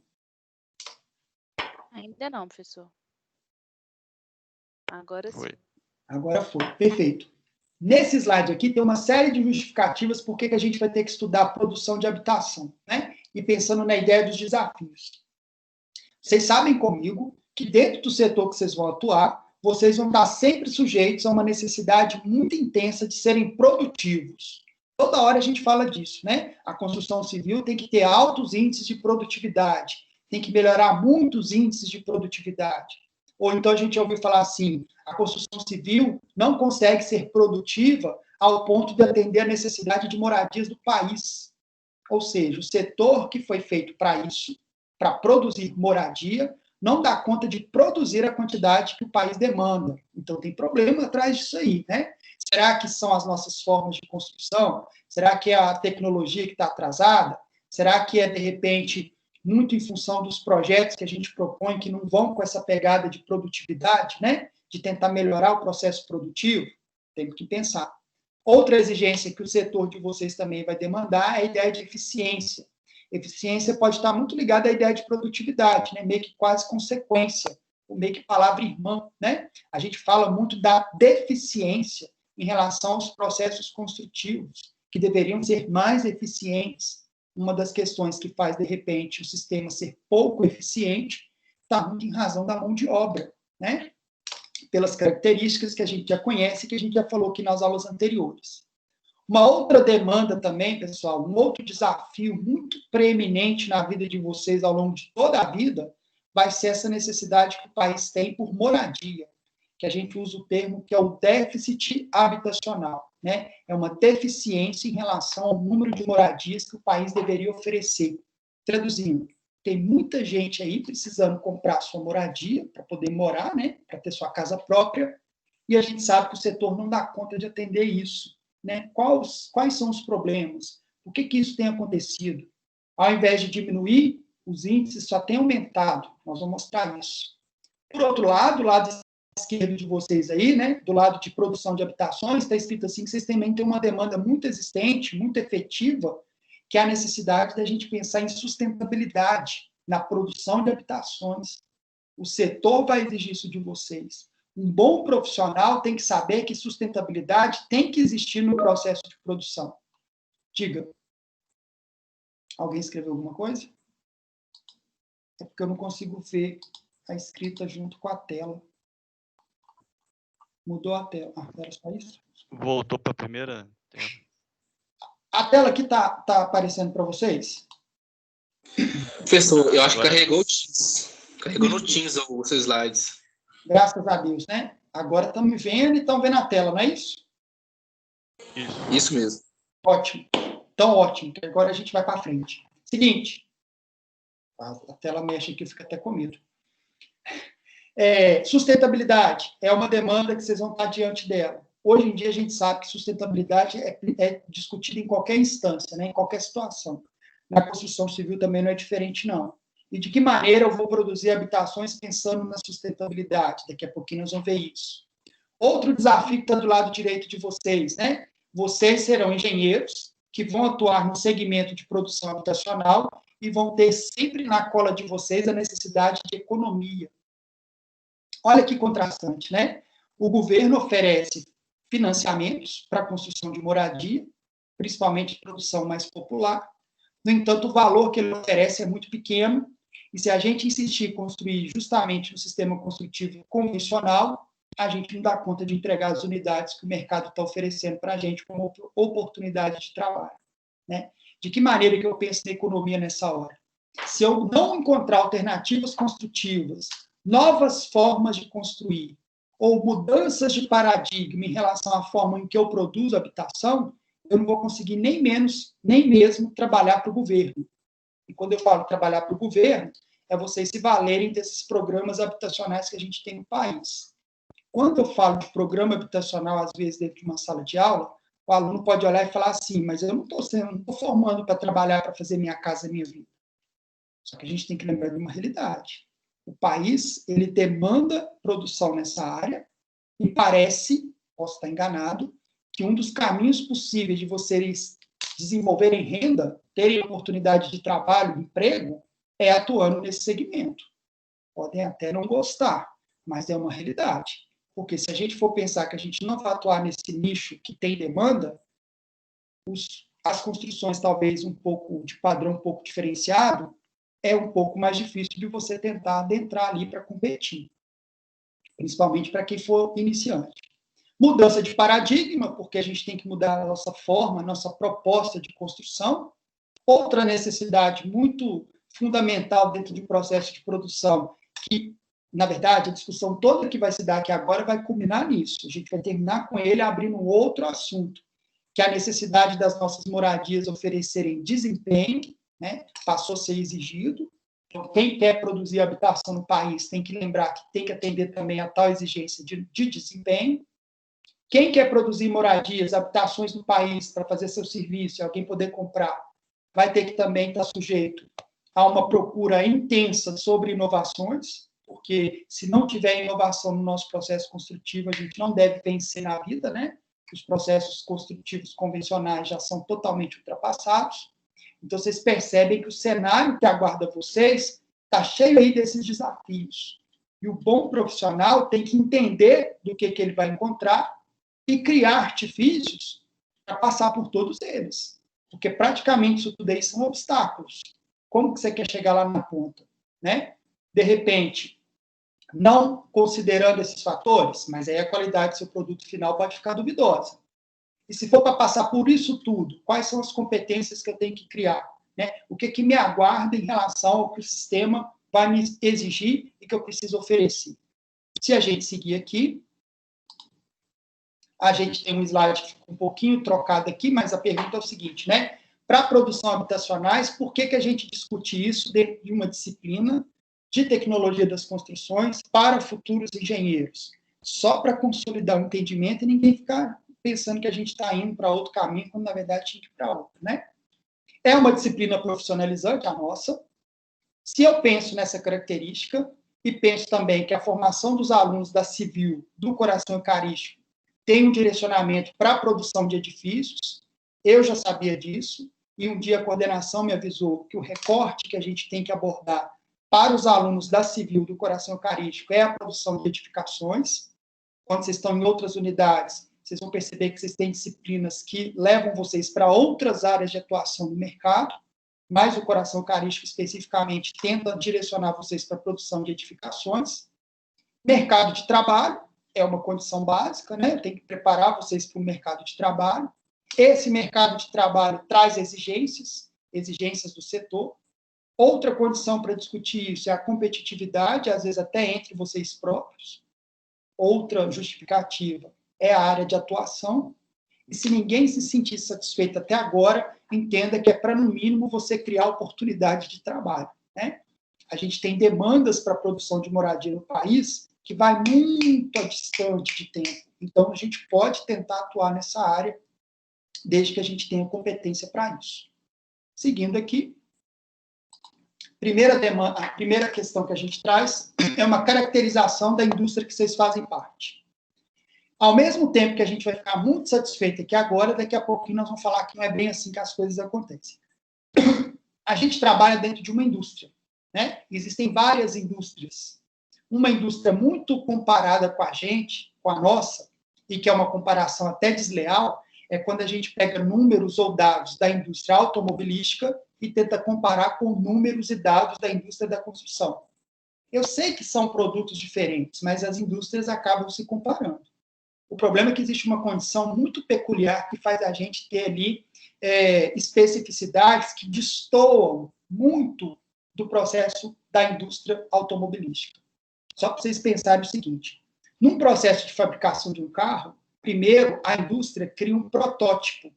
Ainda não, professor. Agora Foi. sim. Agora foi. Perfeito. Nesse slide aqui tem uma série de justificativas por que a gente vai ter que estudar a produção de habitação, né? E pensando na ideia dos desafios. Vocês sabem comigo que dentro do setor que vocês vão atuar, vocês vão estar sempre sujeitos a uma necessidade muito intensa de serem produtivos. Toda hora a gente fala disso, né? A construção civil tem que ter altos índices de produtividade, tem que melhorar muitos índices de produtividade. Ou então a gente ouviu falar assim, a construção civil não consegue ser produtiva ao ponto de atender a necessidade de moradias do país. Ou seja, o setor que foi feito para isso, para produzir moradia, não dá conta de produzir a quantidade que o país demanda. Então tem problema atrás disso aí, né? Será que são as nossas formas de construção? Será que é a tecnologia que está atrasada? Será que é, de repente, muito em função dos projetos que a gente propõe, que não vão com essa pegada de produtividade, né? De tentar melhorar o processo produtivo? Temos que pensar. Outra exigência que o setor de vocês também vai demandar é a ideia de eficiência. Eficiência pode estar muito ligada à ideia de produtividade, né? Meio que quase consequência, ou meio que palavra irmã, né? A gente fala muito da deficiência em relação aos processos construtivos, que deveriam ser mais eficientes. Uma das questões que faz, de repente, o sistema ser pouco eficiente está muito em razão da mão de obra, né? Pelas características que a gente já conhece, que a gente já falou aqui nas aulas anteriores. Uma outra demanda também, pessoal, um outro desafio muito preeminente na vida de vocês ao longo de toda a vida, vai ser essa necessidade que o país tem por moradia, que a gente usa o termo que é o déficit habitacional, né? É uma deficiência em relação ao número de moradias que o país deveria oferecer. Traduzindo, tem muita gente aí precisando comprar sua moradia para poder morar, né? Para ter sua casa própria, e a gente sabe que o setor não dá conta de atender isso, né? Quais são os problemas? Por que isso tem acontecido? Ao invés de diminuir, os índices só têm aumentado. Nós vamos mostrar isso. Por outro lado, o lado esquerdo de vocês aí, né? Do lado de produção de habitações, está escrito assim que vocês também têm uma demanda muito existente, muito efetiva, que é a necessidade da gente pensar em sustentabilidade na produção de habitações. O setor vai exigir isso de vocês. Um bom profissional tem que saber que sustentabilidade tem que existir no processo de produção. Diga. Alguém escreveu alguma coisa? É porque eu não consigo ver a escrita junto com a tela. Mudou a tela. Ah, era só isso? Voltou para a primeira tela. A tela aqui tá aparecendo para vocês? Professor, eu acho que Agora- carregou o Teams. Carregou no Teams os seus slides. Graças a Deus, né? Agora estão me vendo e estão vendo a tela, não é isso? Isso. Isso mesmo. Ótimo. Então, ótimo. Que agora a gente vai para frente. Seguinte. A tela mexe aqui, eu fico até com medo. Sustentabilidade é uma demanda que vocês vão estar diante dela. Hoje em dia, a gente sabe que sustentabilidade é discutida em qualquer instância, né? Em qualquer situação. Na construção civil também não é diferente, não. E de que maneira eu vou produzir habitações pensando na sustentabilidade? Daqui a pouquinho nós vamos ver isso. Outro desafio que está do lado direito de vocês, né? Vocês serão engenheiros que vão atuar no segmento de produção habitacional e vão ter sempre na cola de vocês a necessidade de economia. Olha que contrastante, né? O governo oferece financiamentos para a construção de moradia, principalmente produção mais popular. No entanto, o valor que ele oferece é muito pequeno, e se a gente insistir em construir justamente no sistema construtivo convencional, a gente não dá conta de entregar as unidades que o mercado está oferecendo para a gente como oportunidade de trabalho, né? De que maneira que eu penso na economia nessa hora? Se eu não encontrar alternativas construtivas, novas formas de construir, ou mudanças de paradigma em relação à forma em que eu produzo habitação, eu não vou conseguir nem mesmo trabalhar para o governo. E quando eu falo trabalhar para o governo, é vocês se valerem desses programas habitacionais que a gente tem no país. Quando eu falo de programa habitacional, às vezes, dentro de uma sala de aula, o aluno pode olhar e falar assim, mas eu não estou formando para trabalhar, para fazer minha casa, minha vida. Só que a gente tem que lembrar de uma realidade. O país, ele demanda produção nessa área, e parece, posso estar enganado, que um dos caminhos possíveis de vocês desenvolverem renda, terem oportunidade de trabalho, emprego, é atuando nesse segmento. Podem até não gostar, mas é uma realidade. Porque se a gente for pensar que a gente não vai atuar nesse nicho que tem demanda, as construções talvez um pouco de padrão um pouco diferenciado, é um pouco mais difícil de você tentar adentrar ali para competir. Principalmente para quem for iniciante. Mudança de paradigma, porque a gente tem que mudar a nossa forma, a nossa proposta de construção. Outra necessidade muito fundamental dentro de um processo de produção, que, na verdade, a discussão toda que vai se dar aqui agora vai culminar nisso. A gente vai terminar com ele abrindo um outro assunto, que é a necessidade das nossas moradias oferecerem desempenho, né? Passou a ser exigido. Então, quem quer produzir habitação no país tem que lembrar que tem que atender também a tal exigência de desempenho. Quem quer produzir moradias, habitações no país para fazer seu serviço e alguém poder comprar, vai ter que também estar sujeito a uma procura intensa sobre inovações, porque se não tiver inovação no nosso processo construtivo, a gente não deve vencer na vida, né? Os processos construtivos convencionais já são totalmente ultrapassados. Então, vocês percebem que o cenário que aguarda vocês está cheio aí desses desafios. E o bom profissional tem que entender do que ele vai encontrar e criar artifícios para passar por todos eles. Porque praticamente isso tudo aí são obstáculos. Como que você quer chegar lá na ponta? Né? De repente, não considerando esses fatores, mas aí a qualidade do seu produto final pode ficar duvidosa. E se for para passar por isso tudo, quais são as competências que eu tenho que criar? Né? O que me aguarda em relação ao que o sistema vai me exigir e que eu preciso oferecer? Se a gente seguir aqui, a gente tem um slide que fica um pouquinho trocado aqui, mas a pergunta é o seguinte, né? Para produção habitacionais, por que a gente discute isso dentro de uma disciplina de tecnologia das construções para futuros engenheiros? Só para consolidar o entendimento e ninguém ficar pensando que a gente está indo para outro caminho, quando, na verdade, tinha que ir para outro, né? É uma disciplina profissionalizante, a nossa. Se eu penso nessa característica, e penso também que a formação dos alunos da Civil, do Coração Eucarístico, tem um direcionamento para a produção de edifícios, eu já sabia disso, e um dia a coordenação me avisou que o recorte que a gente tem que abordar para os alunos da Civil, do Coração Eucarístico, é a produção de edificações. quando vocês estão em outras unidades, vocês vão perceber que vocês têm disciplinas que levam vocês para outras áreas de atuação no mercado, mas o coração eucarístico especificamente tenta direcionar vocês para a produção de edificações. Mercado de trabalho é uma condição básica, né? Tem que preparar vocês para o mercado de trabalho. Esse mercado de trabalho traz exigências do setor. Outra condição para discutir isso é a competitividade, às vezes até entre vocês próprios. Outra justificativa é a área de atuação. E se ninguém se sentir satisfeito até agora, entenda que é para, no mínimo, você criar oportunidade de trabalho, né? A gente tem demandas para a produção de moradia no país que vai muito distante de tempo. Então, a gente pode tentar atuar nessa área, desde que a gente tenha competência para isso. Seguindo aqui, a primeira questão que a gente traz é uma caracterização da indústria que vocês fazem parte. Ao mesmo tempo que a gente vai ficar muito satisfeito aqui agora, daqui a pouquinho nós vamos falar que não é bem assim que as coisas acontecem. A gente trabalha dentro de uma indústria, né? Existem várias indústrias. Uma indústria muito comparada com a gente, com a nossa, e que é uma comparação até desleal, é quando a gente pega números ou dados da indústria automobilística e tenta comparar com números e dados da indústria da construção. Eu sei que são produtos diferentes, mas as indústrias acabam se comparando. O problema é que existe uma condição muito peculiar que faz a gente ter ali especificidades que destoam muito do processo da indústria automobilística. Só para vocês pensarem o seguinte: num processo de fabricação de um carro, primeiro a indústria cria um protótipo,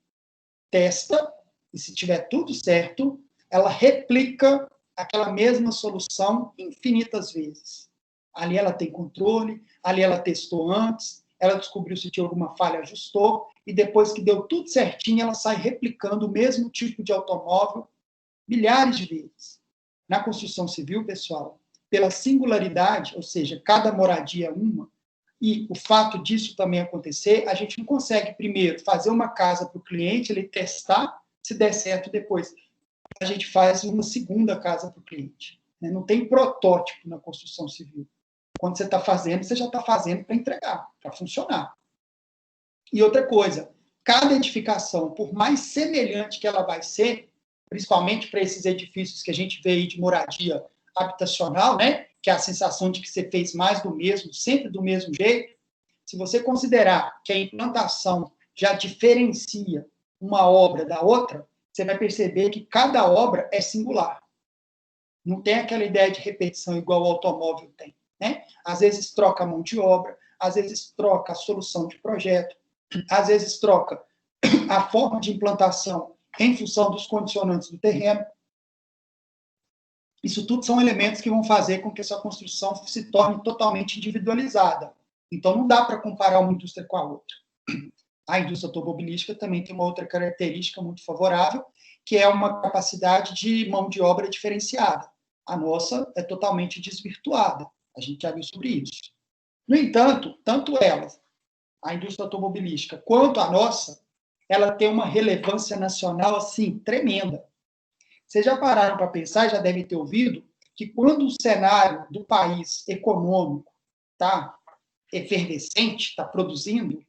testa, e se tiver tudo certo, ela replica aquela mesma solução infinitas vezes. Ali ela tem controle, ali ela testou antes, ela descobriu se tinha alguma falha, ajustou, e depois que deu tudo certinho, ela sai replicando o mesmo tipo de automóvel milhares de vezes. Na construção civil, pessoal, pela singularidade, ou seja, cada moradia é uma, e o fato disso também acontecer, a gente não consegue, primeiro, fazer uma casa para o cliente, ele testar, se der certo, depois a gente faz uma segunda casa para o cliente. Não tem protótipo na construção civil. Quando você está fazendo, você já está fazendo para entregar, para funcionar. E outra coisa, cada edificação, por mais semelhante que ela vai ser, principalmente para esses edifícios que a gente vê aí de moradia habitacional, né, que é a sensação de que você fez mais do mesmo, sempre do mesmo jeito, se você considerar que a implantação já diferencia uma obra da outra, você vai perceber que cada obra é singular. Não tem aquela ideia de repetição igual o automóvel tem, né? Às vezes troca a mão de obra, às vezes troca a solução de projeto, às vezes troca a forma de implantação em função dos condicionantes do terreno. Isso tudo são elementos que vão fazer com que essa construção se torne totalmente individualizada. Então, não dá para comparar uma indústria com a outra. A indústria automobilística também tem uma outra característica muito favorável, que é uma capacidade de mão de obra diferenciada. A nossa é totalmente desvirtuada. A gente já viu sobre isso. No entanto, tanto ela, a indústria automobilística, quanto a nossa, ela tem uma relevância nacional, assim, tremenda. Vocês já pararam para pensar, já devem ter ouvido, que quando o cenário do país econômico está efervescente, está produzindo,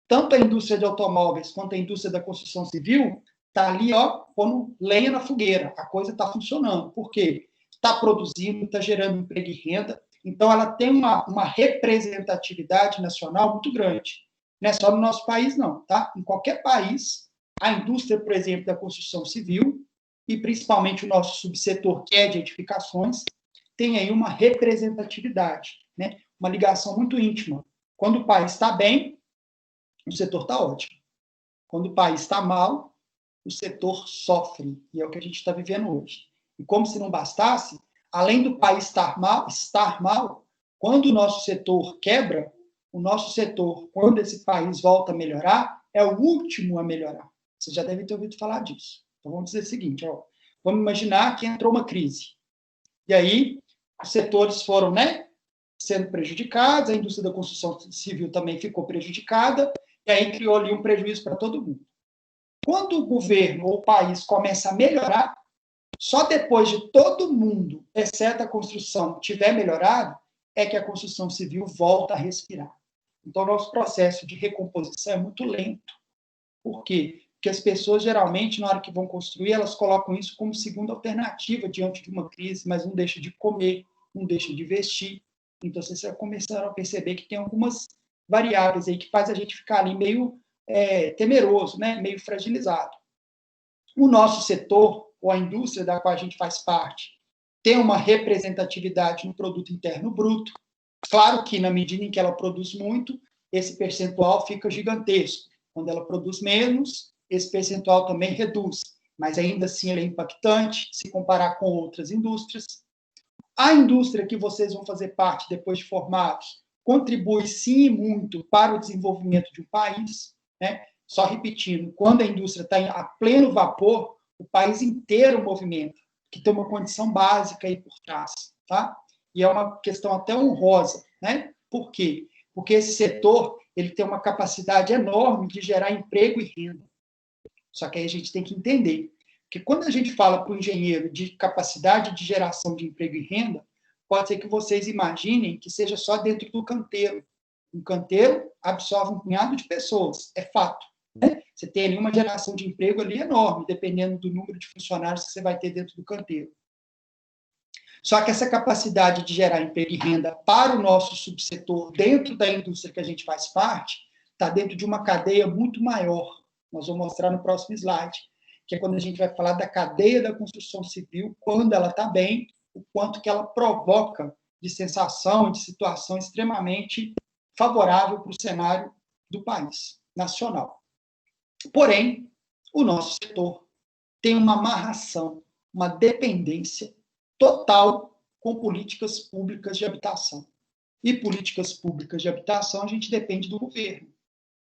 tanto a indústria de automóveis quanto a indústria da construção civil está ali, ó, pondo lenha na fogueira. A coisa está funcionando. Por quê? Está produzindo, está gerando emprego e renda. Então, ela tem uma representatividade nacional muito grande. Não é só no nosso país, não, tá? Em qualquer país, a indústria, por exemplo, da construção civil, e principalmente o nosso subsetor, que é de edificações, tem aí uma representatividade, né? Uma ligação muito íntima. Quando o país está bem, o setor está ótimo. Quando o país está mal, o setor sofre, e é o que a gente está vivendo hoje. E como se não bastasse, além do país estar mal, quando o nosso setor quebra, o nosso setor, quando esse país volta a melhorar, é o último a melhorar. Você já deve ter ouvido falar disso. Então, vamos dizer o seguinte, ó, vamos imaginar que entrou uma crise. E aí, os setores foram, né, sendo prejudicados, a indústria da construção civil também ficou prejudicada, e aí criou ali um prejuízo para todo mundo. Quando o governo ou o país começa a melhorar, só depois de todo mundo, exceto a construção, tiver melhorado, é que a construção civil volta a respirar. Então, o nosso processo de recomposição é muito lento. Por quê? Porque as pessoas, geralmente, na hora que vão construir, elas colocam isso como segunda alternativa diante de uma crise, mas não deixam de comer, não deixam de vestir. Então, vocês começaram a perceber que tem algumas variáveis aí que faz a gente ficar ali meio temeroso, né? Meio fragilizado. O nosso setor, ou a indústria da qual a gente faz parte, tem uma representatividade no produto interno bruto. Claro que, na medida em que ela produz muito, esse percentual fica gigantesco. Quando ela produz menos, esse percentual também reduz. Mas, ainda assim, ele é impactante se comparar com outras indústrias. A indústria que vocês vão fazer parte depois de formados contribui, sim, muito para o desenvolvimento de um país, né? Só repetindo, quando a indústria está a pleno vapor, o país inteiro movimenta, que tem uma condição básica aí por trás, tá? E é uma questão até honrosa, né? Por quê? Porque esse setor ele tem uma capacidade enorme de gerar emprego e renda. Só que aí a gente tem que entender que quando a gente fala para o engenheiro de capacidade de geração de emprego e renda, pode ser que vocês imaginem que seja só dentro do canteiro. Um canteiro absorve um punhado de pessoas, é fato. Né? Você tem ali uma geração de emprego ali enorme, dependendo do número de funcionários que você vai ter dentro do canteiro. Só que essa capacidade de gerar emprego e renda para o nosso subsetor, dentro da indústria que a gente faz parte, está dentro de uma cadeia muito maior. Nós vamos mostrar no próximo slide, que é quando a gente vai falar da cadeia da construção civil, quando ela está bem, o quanto que ela provoca de sensação, de situação extremamente favorável para o cenário do país nacional. Porém, o nosso setor tem uma amarração, uma dependência total com políticas públicas de habitação. E políticas públicas de habitação, a gente depende do governo.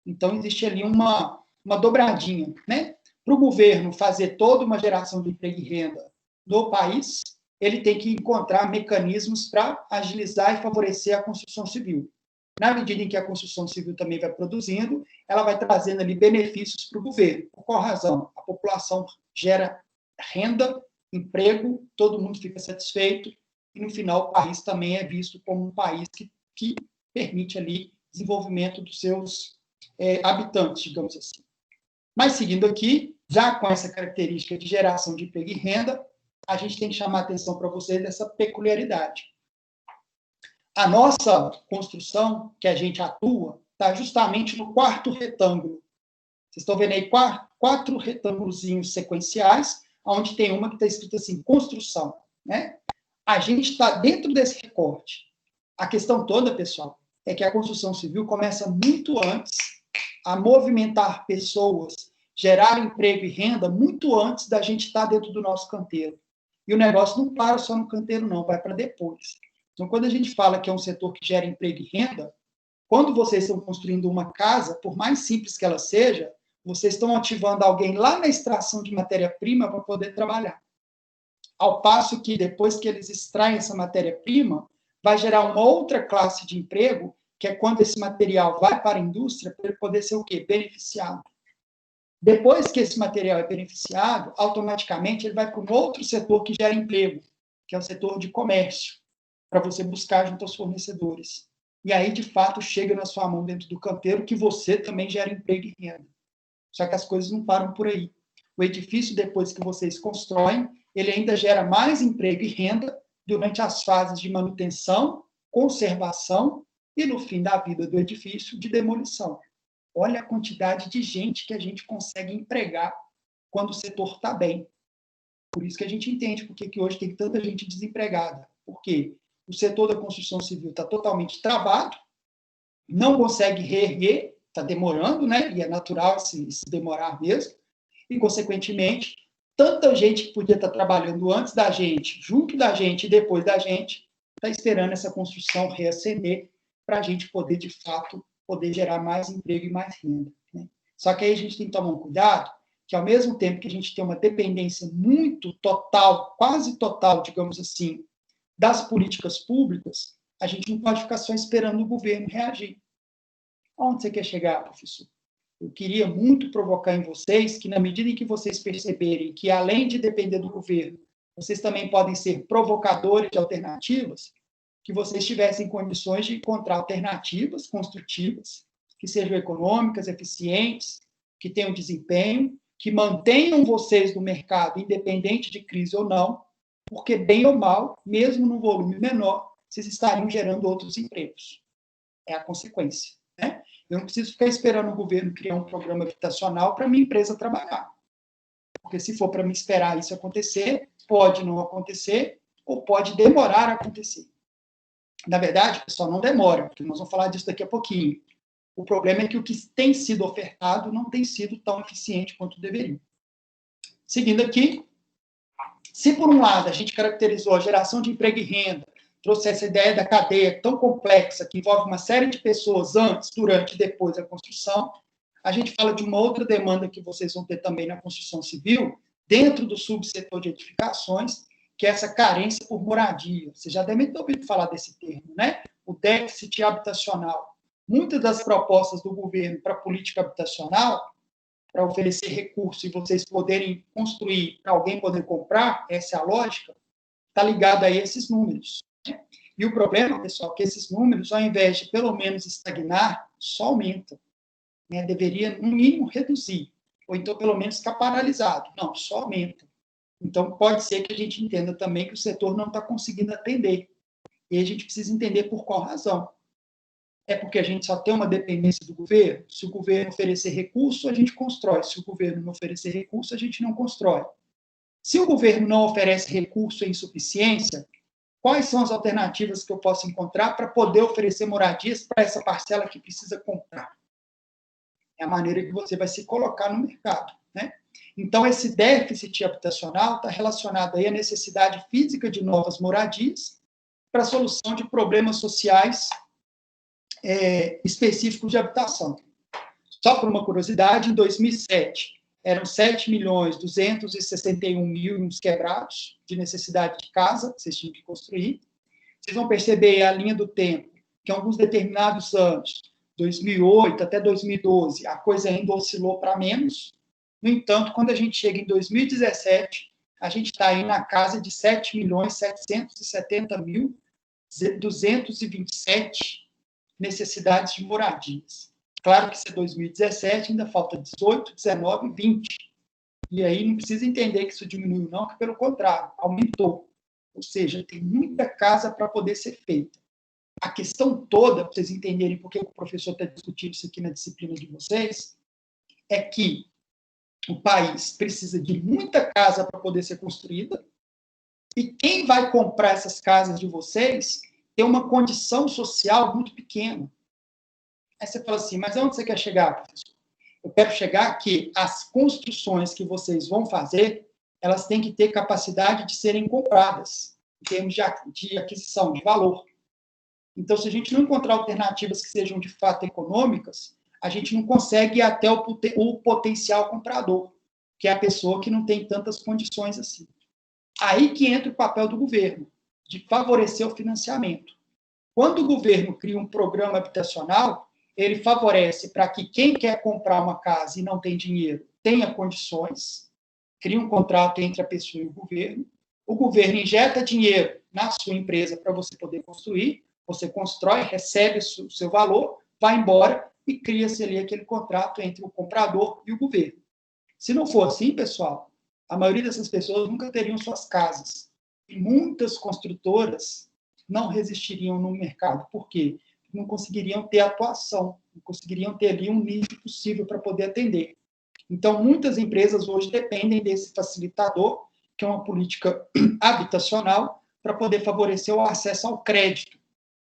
Então, existe ali uma dobradinha, né? Para o governo fazer toda uma geração de emprego e renda no país, ele tem que encontrar mecanismos para agilizar e favorecer a construção civil. Na medida em que a construção civil também vai produzindo, ela vai trazendo ali benefícios para o governo. Por qual razão? A população gera renda, emprego, todo mundo fica satisfeito, e no final o país também é visto como um país que permite ali desenvolvimento dos seus habitantes, digamos assim. Mas seguindo aqui, já com essa característica de geração de emprego e renda, a gente tem que chamar a atenção para vocês dessa peculiaridade. A nossa construção, que a gente atua, está justamente no quarto retângulo. Vocês estão vendo aí quatro retângulozinhos sequenciais, onde tem uma que está escrita assim, construção. Né? A gente está dentro desse recorte. A questão toda, pessoal, é que a construção civil começa muito antes a movimentar pessoas, gerar emprego e renda, muito antes da gente estar dentro do nosso canteiro. E o negócio não para só no canteiro, não, vai para depois. Então, quando a gente fala que é um setor que gera emprego e renda, quando vocês estão construindo uma casa, por mais simples que ela seja, vocês estão ativando alguém lá na extração de matéria-prima para poder trabalhar. Ao passo que, depois que eles extraem essa matéria-prima, vai gerar uma outra classe de emprego, que é quando esse material vai para a indústria, para ele poder ser o quê? Beneficiado. Depois que esse material é beneficiado, automaticamente ele vai para um outro setor que gera emprego, que é o setor de comércio, para você buscar junto aos fornecedores. E aí, de fato, chega na sua mão dentro do canteiro que você também gera emprego e renda. Só que as coisas não param por aí. O edifício, depois que vocês constroem, ele ainda gera mais emprego e renda durante as fases de manutenção, conservação e, no fim da vida do edifício, de demolição. Olha a quantidade de gente que a gente consegue empregar quando o setor está bem. Por isso que a gente entende por que hoje tem tanta gente desempregada. Por quê? O setor da construção civil está totalmente travado, não consegue reerguer, está demorando, né? E é natural se demorar mesmo. E, consequentemente, tanta gente que podia estar trabalhando antes da gente, junto da gente e depois da gente, está esperando essa construção reacender para a gente poder, de fato, poder gerar mais emprego e mais renda. Né? Só que aí a gente tem que tomar um cuidado, que ao mesmo tempo que a gente tem uma dependência muito total, quase total, digamos assim, das políticas públicas, a gente não pode ficar só esperando o governo reagir. Onde você quer chegar, professor? Eu queria muito provocar em vocês que, na medida em que vocês perceberem que, além de depender do governo, vocês também podem ser provocadores de alternativas, que vocês tivessem condições de encontrar alternativas construtivas, que sejam econômicas, eficientes, que tenham desempenho, que mantenham vocês no mercado, independente de crise ou não, porque, bem ou mal, mesmo num volume menor, vocês estariam gerando outros empregos. É a consequência, né? Eu não preciso ficar esperando o governo criar um programa habitacional para a minha empresa trabalhar. Porque se for para me esperar isso acontecer, pode não acontecer ou pode demorar a acontecer. Na verdade, pessoal, não demora, porque nós vamos falar disso daqui a pouquinho. O problema é que o que tem sido ofertado não tem sido tão eficiente quanto deveria. Seguindo aqui, se por um lado a gente caracterizou a geração de emprego e renda, trouxe essa ideia da cadeia tão complexa, que envolve uma série de pessoas antes, durante e depois da construção, a gente fala de uma outra demanda que vocês vão ter também na construção civil, dentro do subsetor de edificações, que é essa carência por moradia. Vocês já devem ter ouvido falar desse termo, né? O déficit habitacional. Muitas das propostas do governo para a política habitacional, para oferecer recursos e vocês poderem construir, para alguém poder comprar, essa é a lógica, está ligada a esses números. Né? E o problema, pessoal, é que esses números, ao invés de pelo menos estagnar, só aumentam. Né? Deveria, no mínimo, reduzir, ou então pelo menos ficar paralisado. Não, só aumenta. Então, pode ser que a gente entenda também que o setor não está conseguindo atender. E a gente precisa entender por qual razão. É porque a gente só tem uma dependência do governo? Se o governo oferecer recurso, a gente constrói. Se o governo não oferecer recurso, a gente não constrói. Se o governo não oferece recurso em suficiência, quais são as alternativas que eu posso encontrar para poder oferecer moradias para essa parcela que precisa comprar? É a maneira que você vai se colocar no mercado, né? Então, esse déficit habitacional está relacionado aí à necessidade física de novas moradias para a solução de problemas sociais específicos de habitação. Só por uma curiosidade, em 2007, eram 7.261.000 e uns quebrados de necessidade de casa, que vocês tinham que construir. Vocês vão perceber a linha do tempo, que em alguns determinados anos, 2008 até 2012, a coisa ainda oscilou para menos. No entanto, quando a gente chega em 2017, a gente está aí na casa de 7.770.227 necessidades de moradias. Claro que isso é 2017, ainda falta 18, 19, 20. E aí não precisa entender que isso diminuiu, não, que pelo contrário, aumentou. Ou seja, tem muita casa para poder ser feita. A questão toda, para vocês entenderem por que o professor está discutindo isso aqui na disciplina de vocês, é que o país precisa de muita casa para poder ser construída, e quem vai comprar essas casas de vocês tem uma condição social muito pequena. Aí você fala assim, mas aonde você quer chegar, professor? Eu quero chegar que as construções que vocês vão fazer, elas têm que ter capacidade de serem compradas, em termos de aquisição, de valor. Então, se a gente não encontrar alternativas que sejam de fato econômicas, a gente não consegue ir até o potencial comprador, que é a pessoa que não tem tantas condições assim. Aí que entra o papel do governo, de favorecer o financiamento. Quando o governo cria um programa habitacional, ele favorece para que quem quer comprar uma casa e não tem dinheiro tenha condições, cria um contrato entre a pessoa e o governo injeta dinheiro na sua empresa para você poder construir, você constrói, recebe o seu valor, vai embora e cria-se ali aquele contrato entre o comprador e o governo. Se não for assim, pessoal, a maioria dessas pessoas nunca teriam suas casas. E muitas construtoras não resistiriam no mercado. Por quê? Não conseguiriam ter atuação, não conseguiriam ter ali um nível possível para poder atender. Então, muitas empresas hoje dependem desse facilitador, que é uma política habitacional, para poder favorecer o acesso ao crédito.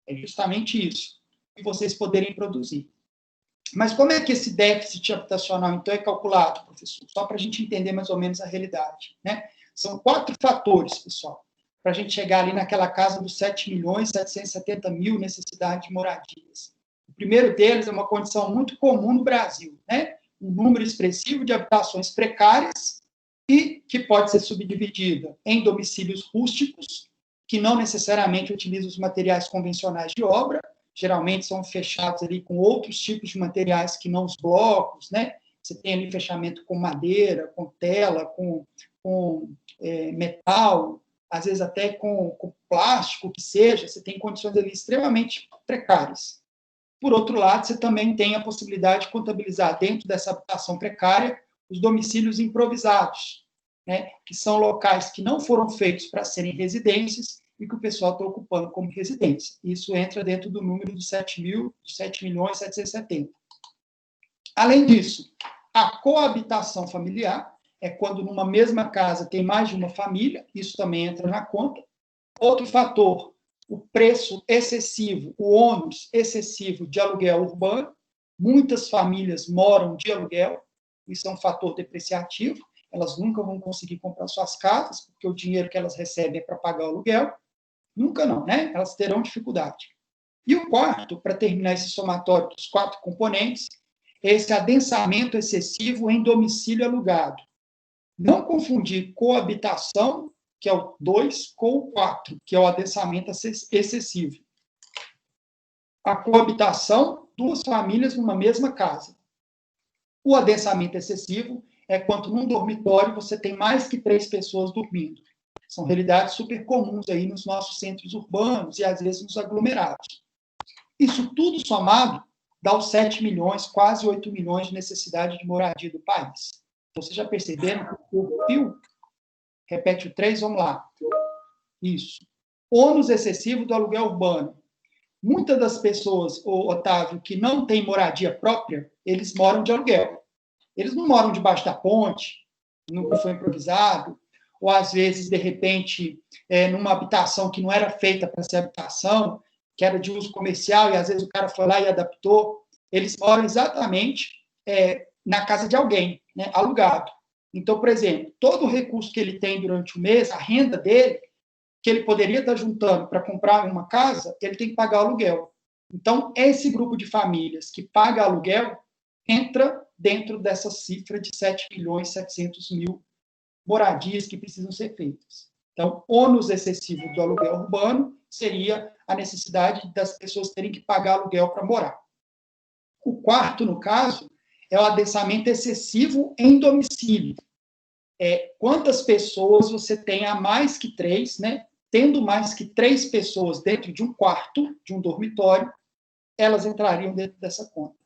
É justamente isso, e vocês poderem produzir. Mas como é que esse déficit habitacional, então, é calculado, professor? Só para a gente entender mais ou menos a realidade, né? São 4 fatores, pessoal, para a gente chegar ali naquela casa dos 7.770.000 necessidade de moradias. O primeiro deles é uma condição muito comum no Brasil, né? Um número expressivo de habitações precárias e que pode ser subdividida em domicílios rústicos, que não necessariamente utilizam os materiais convencionais de obra, geralmente são fechados ali com outros tipos de materiais que não os blocos, né? Você tem ali fechamento com madeira, com tela, com metal, às vezes até com plástico, que seja, você tem condições ali extremamente precárias. Por outro lado, você também tem a possibilidade de contabilizar dentro dessa habitação precária os domicílios improvisados, né, que são locais que não foram feitos para serem residências e que o pessoal está ocupando como residência. Isso entra dentro do número dos 7.770.000. Além disso, a coabitação familiar é quando numa mesma casa tem mais de uma família, isso também entra na conta. Outro fator, o preço excessivo, o ônus excessivo de aluguel urbano. Muitas famílias moram de aluguel, isso é um fator depreciativo, elas nunca vão conseguir comprar suas casas, porque o dinheiro que elas recebem é para pagar o aluguel. Nunca não, né? Elas terão dificuldade. E o quarto, para terminar esse somatório dos 4 componentes, é esse adensamento excessivo em domicílio alugado. Não confundir coabitação, que é o 2, com o 4, que é o adensamento excessivo. A coabitação, 2 famílias numa mesma casa. O adensamento excessivo é quando num dormitório você tem mais que 3 pessoas dormindo. São realidades super comuns aí nos nossos centros urbanos e às vezes nos aglomerados. Isso tudo somado dá os 7 milhões, quase 8 milhões de necessidade de moradia do país. Vocês já perceberam que o perfil, repete o 3, vamos lá. Isso. Ônus excessivo do aluguel urbano. Muitas das pessoas, Otávio, que não têm moradia própria, eles moram de aluguel. Eles não moram debaixo da ponte, nunca foi improvisado, ou às vezes, de repente, numa habitação que não era feita para ser habitação, que era de uso comercial, e às vezes o cara foi lá e adaptou. Eles moram exatamente na casa de alguém, né, alugado. Então, por exemplo, todo o recurso que ele tem durante o mês, a renda dele, que ele poderia estar juntando para comprar uma casa, ele tem que pagar aluguel. Então, esse grupo de famílias que paga aluguel entra dentro dessa cifra de 7.700.000 moradias que precisam ser feitas. Então, ônus excessivo do aluguel urbano seria a necessidade das pessoas terem que pagar aluguel para morar. O quarto, no caso, é o adensamento excessivo em domicílio. Quantas pessoas você tem a mais que 3, né? Tendo mais que 3 pessoas dentro de um quarto, de um dormitório, elas entrariam dentro dessa conta.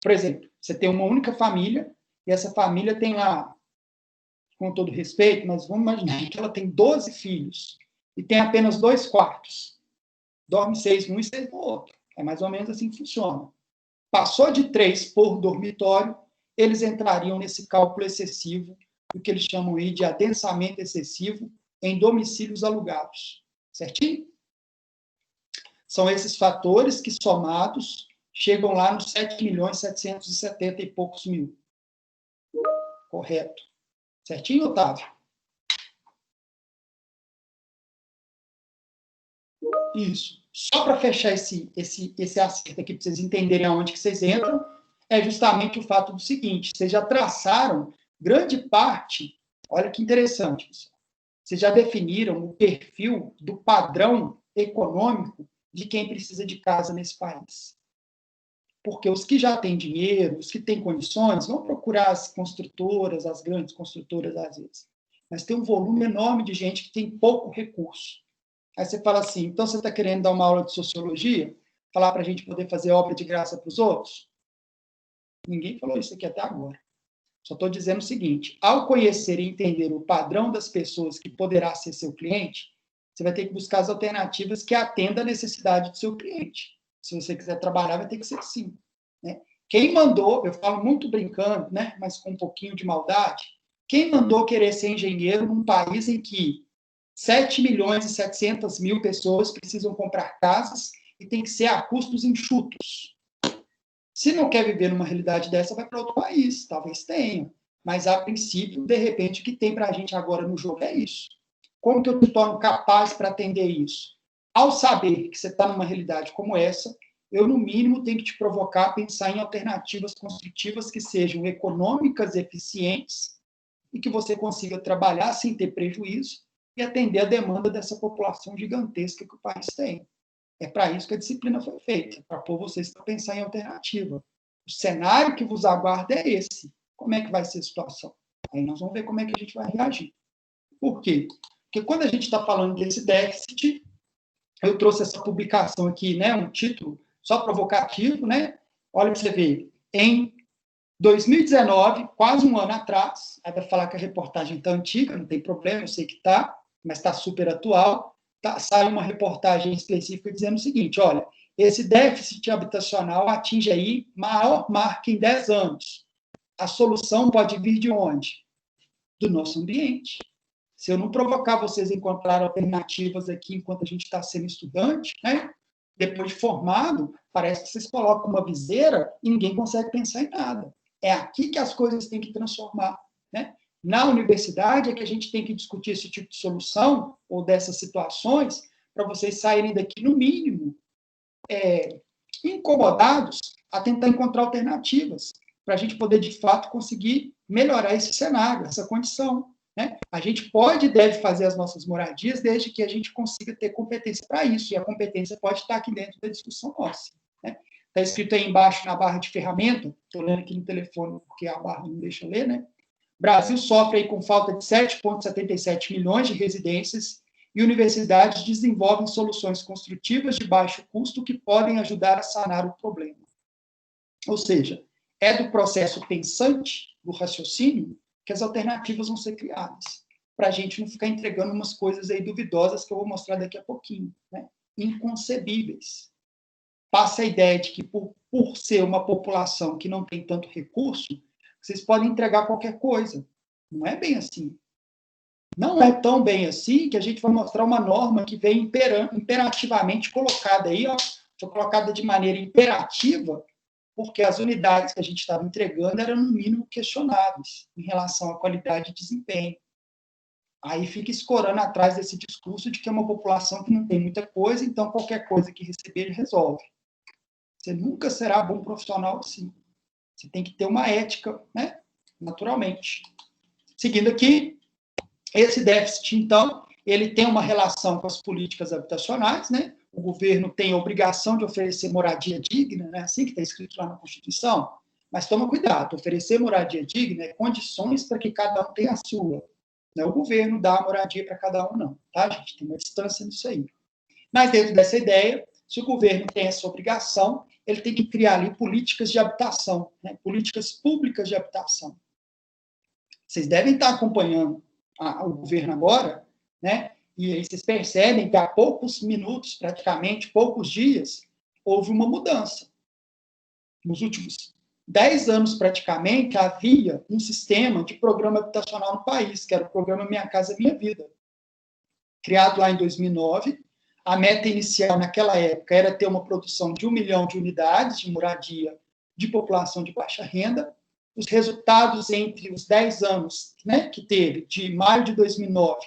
Por exemplo, você tem uma única família, e essa família tem lá, com todo respeito, mas vamos imaginar que ela tem 12 filhos, e tem apenas 2 quartos. Dorme 6 num e 6 no outro. É mais ou menos assim que funciona. Passou de 3 por dormitório, eles entrariam nesse cálculo excessivo, o que eles chamam aí de adensamento excessivo em domicílios alugados. Certinho? São esses fatores que, somados, chegam lá nos 7.770 e poucos mil. Correto. Certinho, Otávio? Isso. Só para fechar esse acerto aqui, para vocês entenderem aonde que vocês entram, é justamente o fato do seguinte: vocês já traçaram grande parte, olha que interessante, pessoal. Vocês já definiram o perfil do padrão econômico de quem precisa de casa nesse país. Porque os que já têm dinheiro, os que têm condições, vão procurar as construtoras, as grandes construtoras às vezes. Mas tem um volume enorme de gente que tem pouco recurso. Aí você fala assim, então você está querendo dar uma aula de sociologia? Falar para a gente poder fazer obra de graça para os outros? Ninguém falou isso aqui até agora. Só estou dizendo o seguinte, ao conhecer e entender o padrão das pessoas que poderá ser seu cliente, você vai ter que buscar as alternativas que atendam à necessidade do seu cliente. Se você quiser trabalhar, vai ter que ser assim. Né? Quem mandou, eu falo muito brincando, né, mas com um pouquinho de maldade, quem mandou querer ser engenheiro num país em que 7.700.000 pessoas precisam comprar casas e tem que ser a custos enxutos? Se não quer viver numa realidade dessa, vai para outro país, talvez tenha. Mas, a princípio, de repente, o que tem para a gente agora no jogo é isso. Como que eu me torno capaz para atender isso? Ao saber que você está numa realidade como essa, eu, no mínimo, tenho que te provocar a pensar em alternativas construtivas que sejam econômicas, eficientes, e que você consiga trabalhar sem ter prejuízo e atender a demanda dessa população gigantesca que o país tem. É para isso que a disciplina foi feita, para pôr vocês para pensar em alternativa. O cenário que vos aguarda é esse. Como é que vai ser a situação? Aí nós vamos ver como é que a gente vai reagir. Por quê? Porque quando a gente está falando desse déficit, eu trouxe essa publicação aqui, né, um título só provocativo, né? Olha para você ver, em 2019, quase um ano atrás, aí vai falar que a reportagem está antiga, não tem problema, eu sei que está, mas está super atual, sai uma reportagem específica dizendo o seguinte, olha, esse déficit habitacional atinge aí maior marca em 10 anos. A solução pode vir de onde? Do nosso ambiente. Se eu não provocar vocês a encontrar alternativas aqui enquanto a gente está sendo estudante, né? Depois de formado, parece que vocês colocam uma viseira e ninguém consegue pensar em nada. É aqui que as coisas têm que transformar, né? Na universidade é que a gente tem que discutir esse tipo de solução ou dessas situações para vocês saírem daqui, no mínimo, incomodados a tentar encontrar alternativas para a gente poder, de fato, conseguir melhorar esse cenário, essa condição. Né? A gente pode e deve fazer as nossas moradias desde que a gente consiga ter competência para isso, e a competência pode estar aqui dentro da discussão nossa. Né? Está escrito aí embaixo na barra de ferramenta, estou lendo aqui no telefone porque a barra não deixa ler, né? Brasil sofre aí com falta de 7,77 milhões de residências e universidades desenvolvem soluções construtivas de baixo custo que podem ajudar a sanar o problema. Ou seja, é do processo pensante, do raciocínio, que as alternativas vão ser criadas, para a gente não ficar entregando umas coisas aí duvidosas que eu vou mostrar daqui a pouquinho, né? Inconcebíveis. Passa a ideia de que, por ser uma população que não tem tanto recurso, vocês podem entregar qualquer coisa. Não é bem assim. Não é tão bem assim que a gente vai mostrar uma norma que vem imperativamente colocada aí, ó, foi colocada de maneira imperativa, porque as unidades que a gente estava entregando eram, no mínimo, questionáveis em relação à qualidade de desempenho. Aí fica escorando atrás desse discurso de que é uma população que não tem muita coisa, então qualquer coisa que receber, ele resolve. Você nunca será bom profissional assim. Você tem que ter uma ética, né? Naturalmente. Seguindo aqui, esse déficit, então, ele tem uma relação com as políticas habitacionais, né? O governo tem a obrigação de oferecer moradia digna, né? Assim que está escrito lá na Constituição. Mas toma cuidado, oferecer moradia digna é condições para que cada um tenha a sua. Não é o governo dar a moradia para cada um, não. Tá, gente? Tem uma distância nisso aí. Mas dentro dessa ideia, se o governo tem essa obrigação, ele tem que criar ali políticas de habitação, né? Políticas públicas de habitação. Vocês devem estar acompanhando o governo agora, né? E aí vocês percebem que há poucos minutos, praticamente, poucos dias, houve uma mudança. Nos últimos 10 anos, praticamente, havia um sistema de programa habitacional no país, que era o programa Minha Casa Minha Vida. Criado lá em 2009, a meta inicial naquela época era ter uma produção de 1 milhão de unidades de moradia de população de baixa renda. Os resultados entre os 10 anos, né, que teve, de maio de 2009